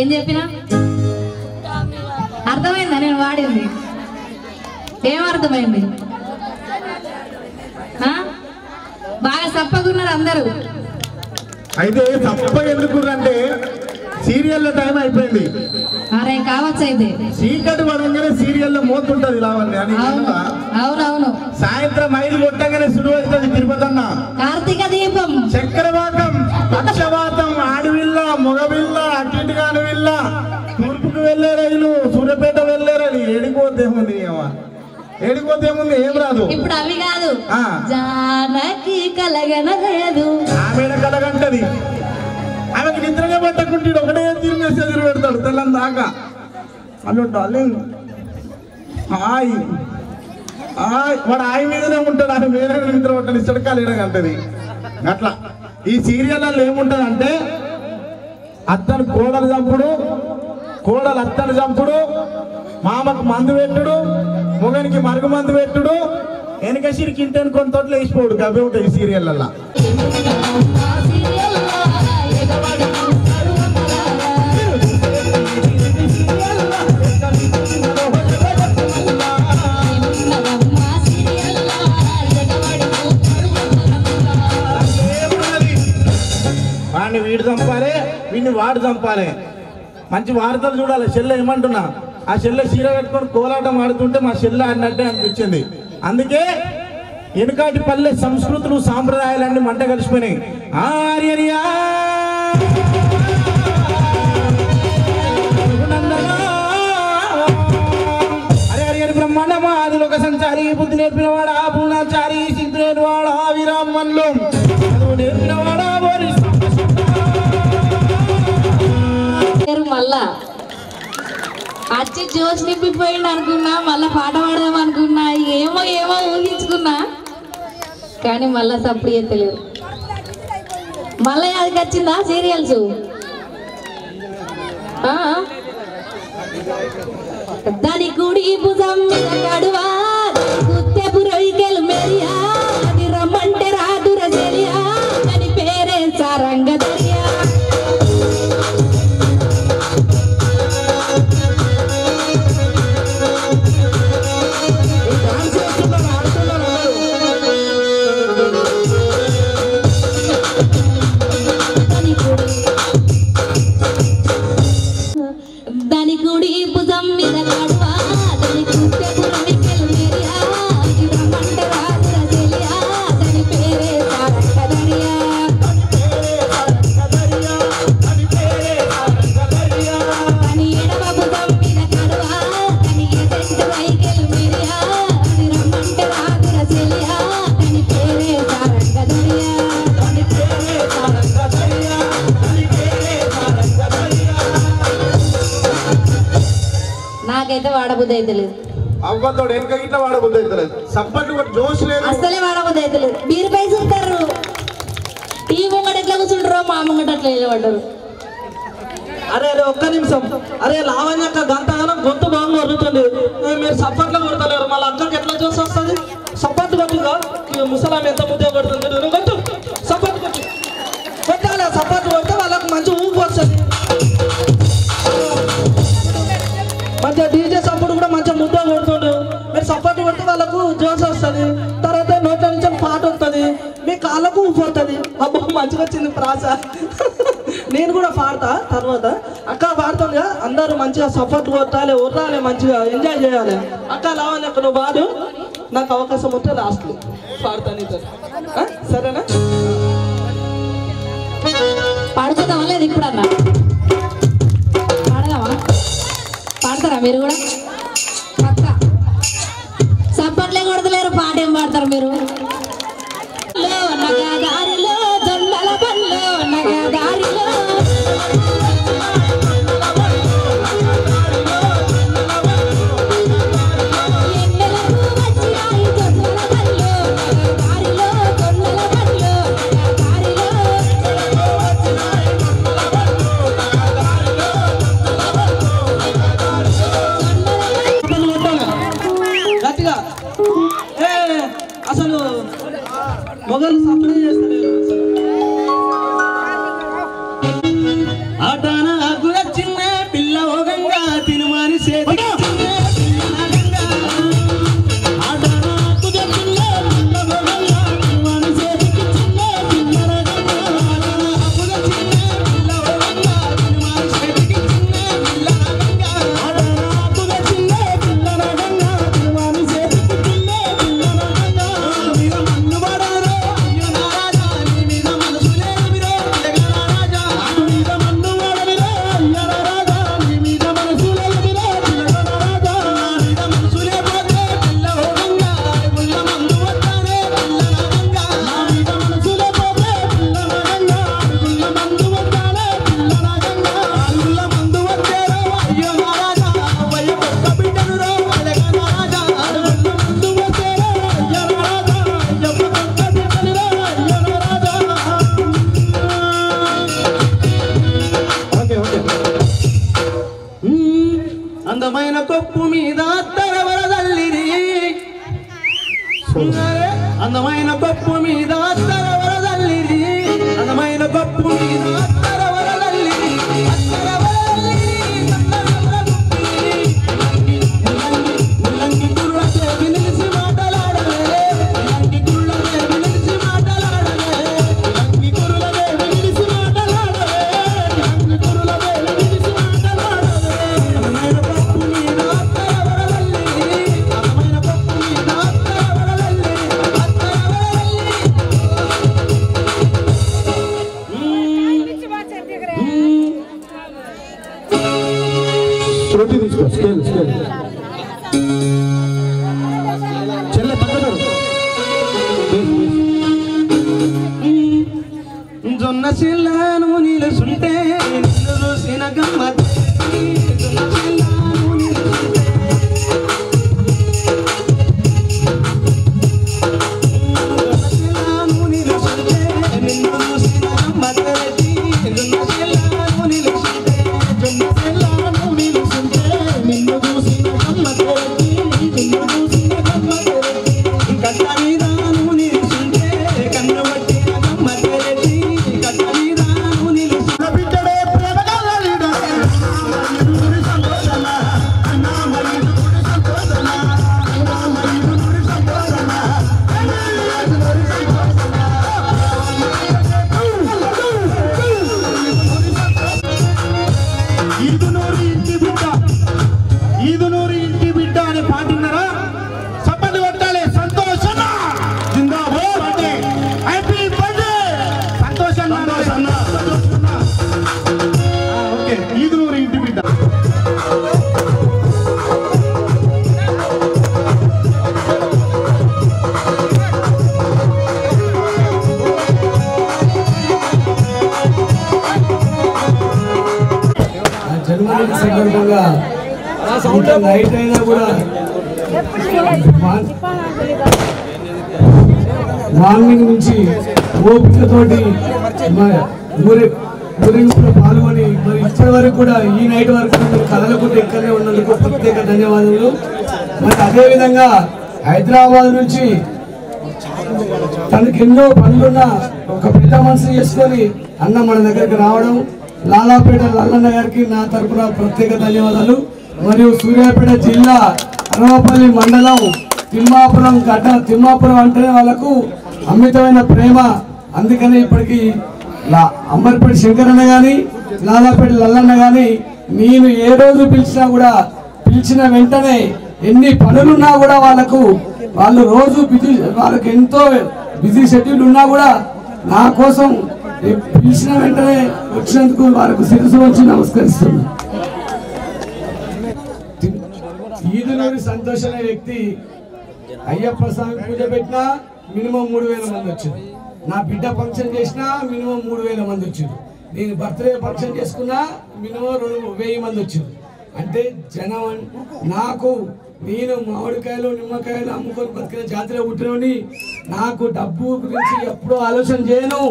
ఏం చెప్పినా అర్థమైందా నేను వాడింది? ఏం అర్థమైంది? బాగా సప్పగున్నారు అందరూ. అయితే తప్ప ఎందుకు అంటే సీరియల్ టైం అయిపోయింది. అరే కావచ్చు. అయితే చీకటి పడంగానే సీరియల్లో మోతుంటది లావణ్య అని. అవునవును. సాయంత్రం 5 కొట్టగానే శురు అవుతుంది తిరుపతన్న. కార్తీక దీపం, చక్రవాకం, పక్షవాతం, ఆడవిల్ల, మగవిల్ల, అట్టింటిగాని విల్ల, తూర్పుకు వెళ్ళే రైలు, సూర్యపేట వెళ్ళే రైలు. ఏడిపోతేముంది ఏడిపోతేముంది, ఏం రాదు. ఇప్పుడు అవి కాదు. జానకి కలగనలేదు, ఆమె కలగంటది. ఆమెకి నిద్రగా పట్టకుంటే ఒకటే తీరు మెసేజ్ పెడతాడు తెల్లని దాకా. Hello darling, hi hi. వాడు హాయ్ మీదనే ఉంటాడు. ఆయన వేరే నిద్ర పట్టని చిడకాలు ఎడగంటది. అట్లా ఈ సీరియల్లో ఏముంటది అంటే అత్తను కోడలు చంపుడు, కోడలు అత్తను చంపుడు, మామకు మందు పెట్టుడు, మొగనికి మరుగు మందు పెట్టుడు, వెనక సిరికి ఇంటిని కొన్ని తోటలు వేసిపోడు. అవే ఉంటాయి ఈ సీరియళ్ళల్లో. వాడిని వీడు చంపాలి, వీడిని వాడు చంపాలి. మంచి వార్తలు చూడాలి. చెల్లె ఏమంటున్నా, ఆ చెల్లె చీర కట్టుకొని కోలాటం ఆడుతుంటే మా చెల్లె అన్నట్టే అనిపించింది. అందుకే వెనుకాటి పల్లె సంస్కృతులు సాంప్రదాయాలన్నీ మంట కలిసిపోయినాయి. ఆర్యరియా అరే హరి బ్రహ్మాండమా ఆదిలోక సంచారి, బుద్ధి నేర్పినవాడా పూర్ణాచారి, సిద్ధి నేర్పినవాడా విరామన్లు, చదువు నేర్పినవాడా మళ్ళా అచ్చి జోష్ నింపిపోయింది అనుకున్నా. మళ్ళా పాట పాడదాం అనుకున్నా. ఏమో ఏమో ఊహించుకున్నా, కానీ మళ్ళా సప్పుడు ఎత్తలేవు. మళ్ళీ అది వచ్చిందా సీరియల్స్? దాని కుడి భుజం మీద కడువా, గుత్తెపు రొయ్యలు మెరియా, అది రమ్మంటే రాదుర తెలియా, దాని పేరే సారంగ దరియా. దాని కుడి భుజం మీద కడువా, దాని గుత్తెపు రొయ్యలు మెరియా, అది రమ్మంటే రాదుర తెలియా, దాని పేరే సారంగ దరియా. దాని ఎడమ భుజం మీద కడువా, దాని ఎదెంట రైకెలు మెరియా, అది రమ్మంటే రాదుర తెలియా, దాని పేరే సారంగ దరియా. నాకైతే వాడబుద్ధి అయితే లేదు. అవ్వతోడు వెనక గిట్ల వాడబుద్ధి అయితే లేదు. సప్పట్లు కూడా జోష్ లేదు, అసలే వాడబుద్ధి అయితే లేదు. మీరు పై చూస్తారు, ఈ ముంగట ఎట్లా కూర్చుంటారో మా ముంగట అట్లా నిలబడ్డారు. అరే అరే ఒక్క నిమిషం. అరే లావణ్యక్క గంటగానం గొంతు బాగా కొడుతుంది, మీరు సప్పట్లు కొడతలేరు. మళ్ళీ అక్కడికి ఎట్లా చూసి వస్తుంది? సప్పట్లు కొట్టుగా ముసలాం ఎంత ముద్ద కొడుతుంది. నువ్వు కొట్టు, సప్పట్లు కొట్టు, కొట్టాలి. సప్పట్లు కొడితే వాళ్ళకి మంచి ఊపు వస్తుంది. మంచిగా డీజే సపోర్ట్ కూడా మంచిగా ముద్ద కొడుతుండు. మీరు సపోర్ట్ కొడితే వాళ్ళకు జోస్ వస్తుంది. తర్వాత నోట్ల నుంచి పాట వస్తుంది, మీ కాళ్ళకు ఊపు వస్తుంది. అబ్బా మంచిగా వచ్చింది ప్రాస. నేను కూడా పాడతా తర్వాత. అక్క పాడుతుందిగా, అందరూ మంచిగా సపోర్ట్ కొట్టాలి, ఉర్రాలి, మంచిగా ఎంజాయ్ చేయాలి. అక్క లావని అక్క నువ్వు పాడు, నాకు అవకాశం వస్తే లాస్ట్లో పాడతా నీతో. సరేనా? పాడుకుందామా లేదు ఇప్పుడు అన్న? పాడదామా? పాడతారా మీరు కూడా? పక్క సప్పట్లే కొడతలేరు, పాట ఏం పాడతారు మీరు? దారిలో దొండల పళ్ళు, దారిలో ఎండలకు వచ్చినాయి దొండల పళ్ళు, దారిలో దొండల పళ్ళు, దారిలో గట్టిగా అసలు మొగలు సప్లై చేస్తలేరు. ఆటాన ఆకు వచ్చిందే గొప్పు మీద అత్తరవరదల్లిరి అందమైన గొప్పు మీద అత్తరవరదల్లిరి ముల్లంగి కుర్ర చేతి నిలిచి మాటలాడలే ముల్లంగి కుర్ర చేతి నిలిచి మాటలాడలే ముల్లంగి కుర్ర చేతి నిలిచి మాటలాడలే ముల్లంగి కుర్ర చేతి నిలిచి మాటలాడలే అందమైన గొప్పు మీద అత్తరవరదల్లిరి అందమైన గొప్పు మీద అత్తరవరదల్లిరి रोटी తీసుకో స్కేల్ స్కేల్ చెల్లె పక్కన జొన్న చిల్లాను నిలుసుంటే నిన్ను చూసిన గమ్మత్ జొన్న చిల్లాను నిలుసుంటే జొన్న చిల్లాను నిలుసుంటే నిన్ను చూసిన గమ్మత్ జొన్న చిల్లాను నిలుసుంటే జొన్న చిల్లాను నిలుసుంటే నిన్ను చూసిన గమ్మత్ నిన్ను చూసిన గమ్మత్ కట్ట మీద నిలుసుంటే కన్ను పట్టిన గమ్మత్ కట్ట మీద నిలుసుంటే బిడ్డడే ప్రేమ కలలిడా సంతోషన అన్నా మరి సంతోషన అన్నా మరి సంతోషన ఈదునూరు ఇంటి బిడ్డ అనే పాటున్నారా చప్పట్లు కొట్టాలి సంతోషన జిందాబాద్ అంటే హ్యాపీ బర్త్డే సంతోషన్న ఓకే ఈదునూరు ఇంటి బిడ్డ జన్మదిన సందర్భంగా ఇంత నైట్ అయినా కూడా మార్నింగ్ నుంచి ఓపికతోటి ఊరేగింపులో పాల్గొని మరి ఇప్పటి వరకు కూడా ఈ నైట్ వరకు కదలకుండా ఇక్కడనే ఉన్నందుకు ప్రత్యేక ధన్యవాదాలు. మరి అదేవిధంగా హైదరాబాద్ నుంచి తనకి ఎన్నో పనులున్న ఒక పెద్ద మనసు చేసుకొని అన్న మన దగ్గరికి రావడం, లాలాపేట లల్లన్న గారికి నా తరపున ప్రత్యేక ధన్యవాదాలు. మరియు సూర్యాపేట జిల్లా అరవపల్లి మండలం తిమ్మాపురం గడ్డ తిమ్మాపురం అంటేనే వాళ్ళకు అమితమైన ప్రేమ. అందుకని ఇప్పటికీ అంబర్పేట శంకరన్న కానీ లాలాపేట లల్లన్న కానీ నేను ఏ రోజు పిలిచినా కూడా పిలిచిన వెంటనే ఎన్ని పనులున్నా కూడా వాళ్ళు రోజు బిజీ, వాళ్ళకి ఎంతో బిజీ షెడ్యూల్ ఉన్నా కూడా నా కోసం పిలిచిన వెంటనే వచ్చినందుకు వారికి శిరస్సు వచ్చి నమస్కరిస్తున్నా. ఈదునూరి సంతోష్ అనే వ్యక్తి అయ్యప్ప స్వామి పూజ పెట్టినా మినిమం 3000 మంది వచ్చింది. నా బిడ్డ ఫంక్షన్ చేసినా మినిమం 3000 మంది వచ్చింది. నేను బర్త్డే ఫంక్షన్ చేసుకున్నా మినిమం 1000 మంది వచ్చింది. అంటే జనం నాకు నేను మామిడికాయలు నిమ్మకాయలు అమ్ముకొని బతికిన జాతిలో పుట్టినోని నాకు డబ్బు గురించి ఎప్పుడూ ఆలోచన చేయను.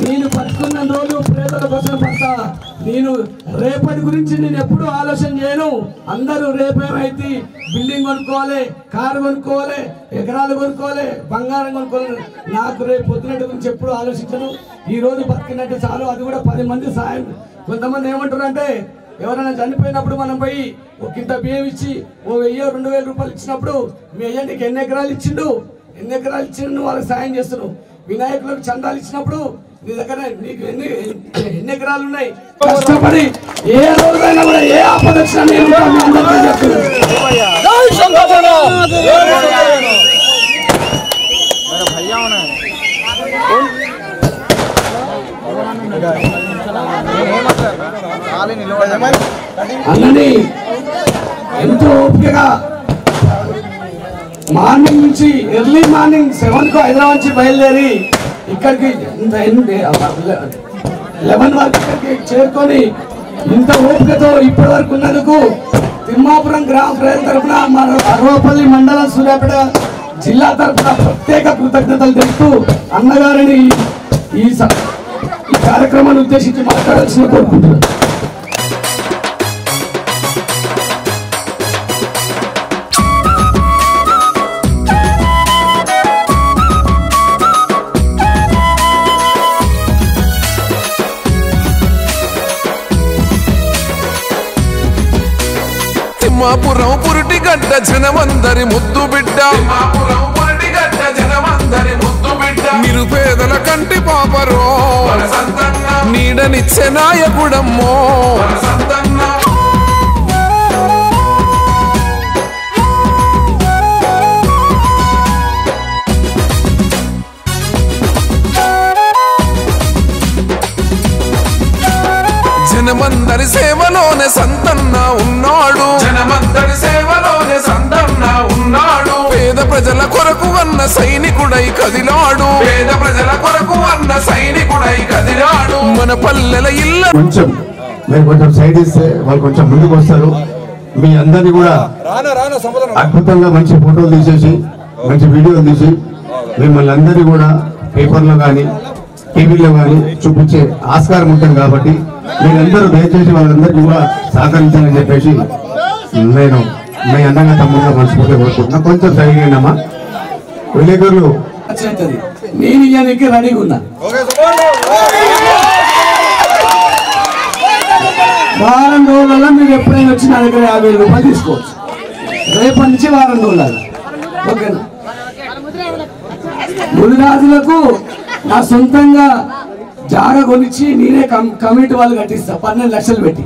నేను బతుకున్న రోజు పేదల కోసం పడతా. నేను రేపటి గురించి నేను ఎప్పుడూ ఆలోచన చేయను. అందరూ రేపేమైతే బిల్డింగ్ కొనుక్కోవాలి, కారు కొనుక్కోవాలి, ఎకరాలు కొనుక్కోవాలి, బంగారం కొనుక్కోవాలి. నాకు రేపు పొద్దునటి గురించి ఎప్పుడు ఆలోచించను. ఈ రోజు బతికినట్టు చాలు, అది కూడా 10 మంది సాయం. కొంతమంది ఏమంటారు అంటే ఎవరైనా చనిపోయినప్పుడు మనం పోయి ఒక ఇంత బియ్యం ఇచ్చి 1000-2000 రూపాయలు ఇచ్చినప్పుడు మీ అయ్యా నీకు ఎన్ని ఎకరాలు ఇచ్చిండు వాళ్ళకి సాయం చేస్తున్నావు. వినాయకులకు చందాలు ఇచ్చినప్పుడు నీ దగ్గర నీకు ఎన్ని ఎకరాలు ఉన్నాయి. కష్టపడి ఏ రోజైనా కూడా ఏ ఆపద వచ్చినా నేను అన్నని ఎంతో ఓపికగా మార్నింగ్ నుంచి ఎర్లీ మార్నింగ్ 7కు హైదరాబాద్ నుంచి బయలుదేరి ఇక్కడికి 11 వరకు ఇక్కడికి చేరుకొని ఇంత ఓపికతో ఇప్పటి వరకు ఉన్నందుకు తిమ్మాపురం గ్రామ ప్రజల తరఫున మన అరవపల్లి మండలం సూర్యాపేట జిల్లా తరఫున ప్రత్యేక కృతజ్ఞతలు తెలుపుతూ అన్నగారిని ఈ కార్యక్రమాన్ని ఉద్దేశించి మాట్లాడాల్సిన కోరుకుంటున్నాను. తిమ్మాపురం పురిటి గడ్డ జనమందరి ముద్దు బిడ్డ నిరుపేదల కంటి పాపరో నీడనిచ్చే నాయకుడమ్మో జనమందరి సేవలోనే సంతన్న ఉన్నాడు పేద ప్రజల కొరకు అన్న సైనికుడై కదిలాడు మన పల్లెల ఇళ్ళ కొంచెం మీరు కొంచెం సైడ్ ఇస్తే వాళ్ళు కొంచెం ముందుకు వస్తారు. మీ అందరినీ కూడా అద్భుతంగా మంచి ఫోటోలు తీసేసి మంచి వీడియోలు తీసి మిమ్మల్ని అందరినీ కూడా పేపర్లో కానీ టీవీలో కానీ చూపించే ఆస్కారం ఉంటుంది. కాబట్టి మీరందరూ దయచేసి వాళ్ళందరికీ కూడా సహకరించాలని చెప్పేసి నేను మీ అందంగా తమ్ముడుగా మనస్ఫూర్తిగా కోరుకుంటున్నా. కొంచెం సైడ్ అమ్మా విలేకరులు నేను ఇయ్యానికి రెడీగా ఉన్నా. వారం రోజులలో మీరు ఎప్పుడైనా వచ్చి నా దగ్గర 50,000 రూపాయలు తీసుకోవచ్చు. రేపటి నుంచి వారం రోజులు. ఓకేనా? ముదిరాజులకు నా సొంతంగా జాగా కొనిచ్చి నేనే కమిటీ వాళ్ళు కట్టిస్తా 12 లక్షలు పెట్టి.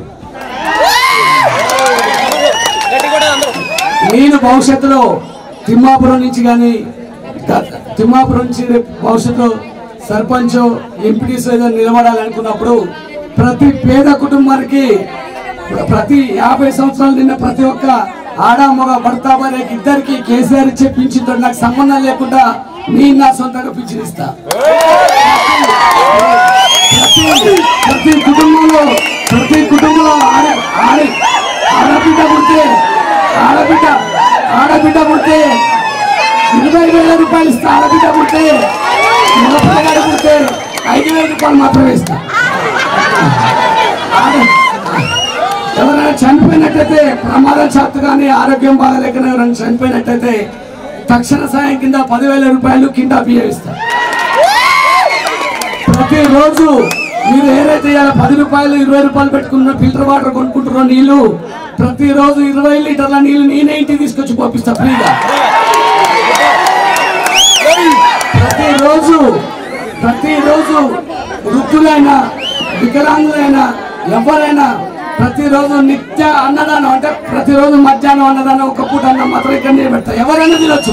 నేను భవిష్యత్తులో తిమ్మాపురం నుంచి కానీ తిమ్మాపురం నుంచి భవిష్యత్తులో సర్పంచ్ ఎంపీటీసీ నిలబడాలనుకున్నప్పుడు ప్రతి పేద కుటుంబానికి ప్రతి 50 సంవత్సరాలు నిన్న ప్రతి ఒక్క ఆడ మగ భర్త భార్యకి ఇద్దరికి కేసీఆర్ ఇచ్చే పింఛన్తో నాకు సంబంధం లేకుండా నేను నా సొంతంగా పింఛన్ ఇస్తా. ప్రతి కుటుంబంలో ఆడబిడ్డ పుడితే 20,000 రూపాయలు ఇస్తా. ఆడబిడ్డ పుడితే 5,000 రూపాయలు మాత్రమే ఇస్తా. ఎవరైనా చనిపోయినట్టయితే ప్రమాదం చేత కానీ ఆరోగ్యం బాగాలేక ఎవరైనా చనిపోయినట్టయితే తక్షణ సాయం కింద 10,000 రూపాయలు కింద బియ్యం ఇస్తారు. ప్రతిరోజు మీరు ఏదైతే 10 రూపాయలు 20 రూపాయలు పెట్టుకున్న ఫిల్టర్ వాటర్ కొనుక్కుంటారో నీళ్లు ప్రతిరోజు 20 లీటర్ల నీళ్లు నేనే ఇంటికి తీసుకొచ్చి పంపిస్తా ఫ్రీగా. ప్రతిరోజు వృద్ధులైనా వికలాంగులైనా ఎవరైనా ప్రతిరోజు నిత్య అన్నదానం అంటే ప్రతిరోజు మధ్యాహ్నం అన్నదానం 1 పూట అన్నం మాత్రం ఇక్కడ పెడతా. ఎవరైనా తినొచ్చు.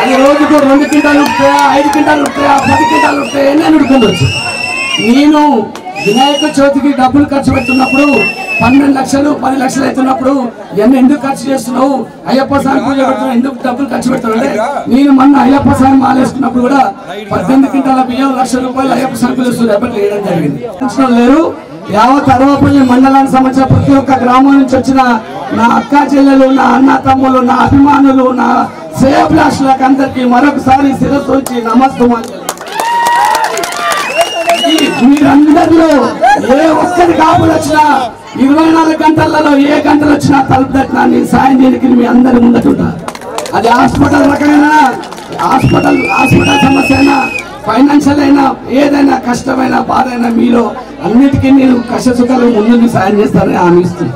అది రోజుకు 2 క్వింటాలు ఉంటాయా 5 క్వింటాలు ఉంటాయా 10 క్వింటాలు ఉంటాయా నేను ఉడుకుండొచ్చు. నేను వినాయక చవితికి డబ్బులు ఖర్చు పెడుతున్నప్పుడు 12 లక్షలు 10 లక్షలు అవుతున్నప్పుడు ఇవన్నీ ఎందుకు ఖర్చు చేస్తున్నావు అయ్యప్ప స్వామి పూజ పెడుతున్నావు ఎందుకు డబ్బులు ఖర్చు పెడుతున్నావు అంటే నేను మొన్న అయ్యప్ప స్వామి మాలేసుకున్నప్పుడు కూడా 18 క్వింటాల బియ్యం 1,00,000 రూపాయలు అయ్యప్ప స్వామి పూజ వేయడం జరిగింది. లేరు యావత్ అరవపల్లి మండలానికి సంబంధించిన ప్రతి ఒక్క గ్రామం నుంచి వచ్చిన నా అక్క చెల్లెలు నా అన్న తమ్ములు నా అభిమానులు నా శ్రేయోభిలాషులకు అందరికీ మరొకసారి శిరస్సు వచ్చి నమస్తమాంజలి. మీరందరిలో ఏ ఒక్కరి కాపులు వచ్చినా 24 గంటలలో ఏ గంటలు వచ్చినా తలుపు తట్టినా నేను సాయం చేయడానికి మీ అందరి ముందటుంటా. అది హాస్పిటల్ రకమైనా హాస్పిటల్ సమస్య అయినా ఫైనాన్షియల్ అయినా ఏదైనా కష్టమైన బాధ అయినా మీలో అన్నిటికీ నేను కష్ట సుఖాలు ముందు సాయం చేస్తానని హామీ ఇస్తుంది.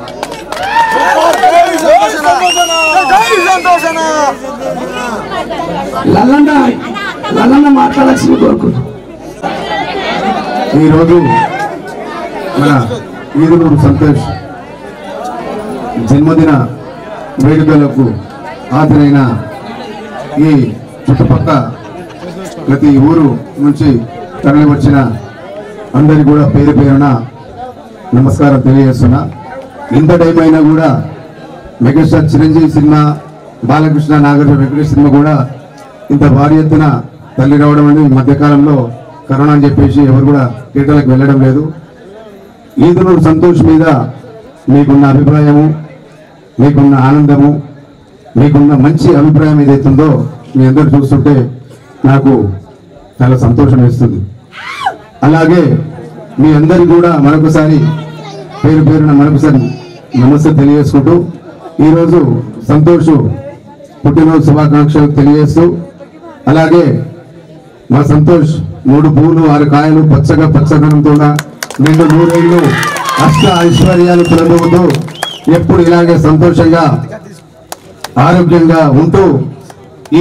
లల్లన్న మాట్లాడాల్సింది కోరుకుంటున్నాను. ఈరోజు మన ఈదునూరు సంతోష్ జన్మదిన వేడుకలకు హాజరైన ఈ చుట్టుపక్కల ప్రతి ఊరు నుంచి తరలి వచ్చిన అందరికి కూడా పేరు పేరున నమస్కారం తెలియజేస్తున్నా. ఇంత టైం అయినా కూడా megastar Chiranjeevi cinema Balakrishna Nagarjuna Venkatesh cinema కూడా ఇంత భారీ ఎత్తున తల్లి రావడం అనేది ఈ మధ్యకాలంలో కరోనా అని చెప్పేసి ఎవరు కూడా థియేటర్లకు వెళ్ళడం లేదు. ఈదునూరు సంతోష్ మీద మీకున్న అభిప్రాయము మీకున్న ఆనందము మీకున్న మంచి అభిప్రాయం ఏదైతుందో మీ అందరూ చూస్తుంటే నాకు చాలా సంతోషం వేస్తుంది. అలాగే మీ అందరికి కూడా మరొకసారి పేరు పేరున మరొకసారి నమస్తే తెలియజేసుకుంటూ ఈరోజు సంతోష్ పుట్టినరోజు శుభాకాంక్షలు తెలియజేస్తూ అలాగే మా సంతోష్ 3 పూలు 6 కాయలు పచ్చగా పచ్చదనంతో నిండు 100 ఏళ్ళు అష్ట ఐశ్వర్యాలు పొందుతూ ఎప్పుడు ఇలాగే సంతోషంగా ఆరోగ్యంగా ఉంటూ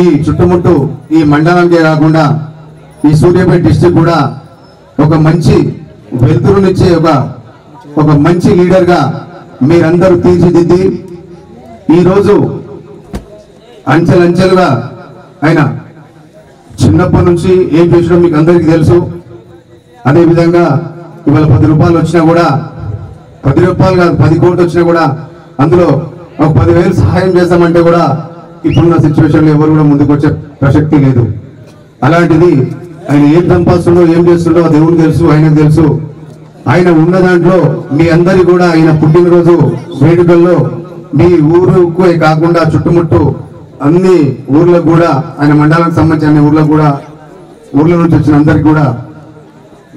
ఈ చుట్టుముట్టు ఈ మండలానికే కాకుండా ఈ సూర్యాపేట డిస్ట్రిక్ట్ కూడా ఒక మంచి వెలుతురునిచ్చే ఒక మంచి లీడర్గా మీరందరూ తీర్చిదిద్ది ఈరోజు అంచెలంచెలుగా ఆయన చిన్నప్పటి నుంచి ఏం చేసినా మీకు అందరికీ తెలుసు. అదేవిధంగా ఇవాళ 10 రూపాయలు వచ్చినా కూడా 10 రూపాయలు కాదు 10 కోట్లు వచ్చినా కూడా అందులో ఒక 10,000 సహాయం చేస్తామంటే కూడా ఇప్పుడున్న సిచ్యువేషన్లో ఎవరు కూడా ముందుకు వచ్చే ప్రసక్తి లేదు. అలాంటిది ఆయన ఏం సంపాదిస్తుండో ఏం చేస్తుండో దేవుడికి తెలుసు, ఆయనకు తెలుసు. ఆయన ఉన్న దాంట్లో మీ అందరి కూడా ఆయన పుట్టినరోజు వేడుకల్లో మీ ఊరుకు కాకుండా చుట్టుముట్టు అన్ని ఊర్లకు కూడా ఆయన మండలానికి సంబంధించిన అన్ని ఊర్లకు కూడా ఊర్ల నుంచి వచ్చిన అందరికి కూడా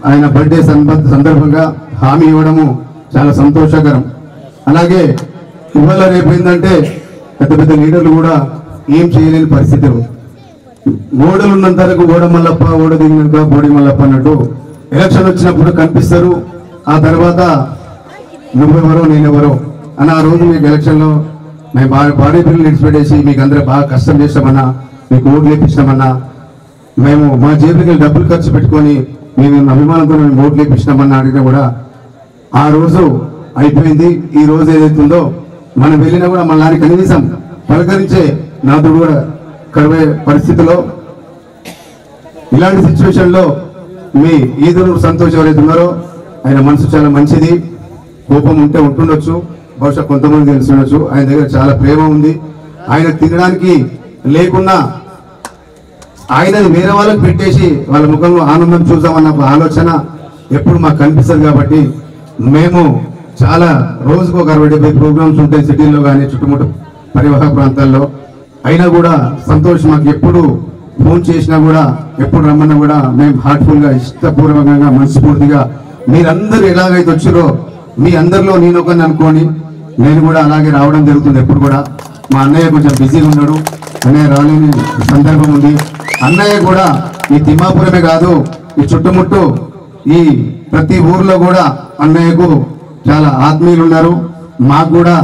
ఆయన బర్త్డే సందర్భంగా హామీ ఇవ్వడము చాలా సంతోషకరం. అలాగే ఇవాళ రేపు ఏంటంటే పెద్ద పెద్ద లీడర్లు కూడా ఏం చేయలేని పరిస్థితులు. ఓడలు ఉన్నంత వరకు ఓడ మల్లప్ప, ఓడ దిగినాక బోడి మల్లప్ప అన్నట్టు ఎలక్షన్ వచ్చినప్పుడు కనిపిస్తారు. ఆ తర్వాత నువ్వెవరో నేనెవరో అని ఆ రోజు మీకు ఎలక్షన్లో మేము బాడీ బిల్లు నిడిచిపెట్టేసి మీకు అందరూ బాగా కష్టం చేస్తామన్నా, మీకు ఓట్లు వేయించినామన్నా, మేము మా జేబులకి డబ్బులు ఖర్చు పెట్టుకొని మేము అభిమానంతో మేము ఓట్లు వేయించినామన్నా అడిగినా కూడా ఆ రోజు అయిపోయింది. ఈ రోజు ఏదైతుందో మనం వెళ్ళినా కూడా మళ్ళీ కనీసం పలకరించే నాదుడు కూడా కరువే పరిస్థితిలో ఇలాంటి సిచ్యువేషన్లో మీ ఈదురు సంతోష్ ఎవరైతే ఉన్నారో ఆయన మనసు చాలా మంచిది. కోపం ఉంటే ఉంటుండొచ్చు, బహుశా కొంతమంది తెలిసి ఉండొచ్చు. ఆయన దగ్గర చాలా ప్రేమ ఉంది. ఆయన తినడానికి లేకున్నా ఆయనది వేరే వాళ్ళకి పెట్టేసి వాళ్ళ ముఖంలో ఆనందం చూద్దామన్న ఆలోచన ఎప్పుడు మాకు కనిపిస్తుంది. కాబట్టి మేము చాలా రోజుకు ఒక 60-70 ప్రోగ్రామ్స్ ఉంటాయి సిటీల్లో కానీ చుట్టుముట్టు పరివాహక ప్రాంతాల్లో. అయినా కూడా సంతోష్ మాకు ఎప్పుడు ఫోన్ చేసినా కూడా ఎప్పుడు రమ్మన్నా కూడా మేము హార్ట్ఫుల్గా ఇష్టపూర్వకంగా మనస్ఫూర్తిగా మీరందరూ ఎలాగైతే వచ్చారో మీ అందరిలో నేను ఒకరిని అనుకోని నేను కూడా అలాగే రావడం జరుగుతుంది. ఎప్పుడు కూడా మా అన్నయ్య కొంచెం బిజీగా ఉన్నాడు, అన్నయ్య రాలేని సందర్భం ఉంది. అన్నయ్య కూడా ఈ తిమ్మాపురమే కాదు ఈ చుట్టుముట్టు ఈ ప్రతి ఊర్లో కూడా అన్నయ్యకు చాలా ఆత్మీయులు ఉన్నారు. మాకు కూడా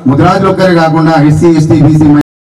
ముద్రాజులు ఒక్కరే కాకుండా ఎస్సీ, ఎస్టీ, బీసీ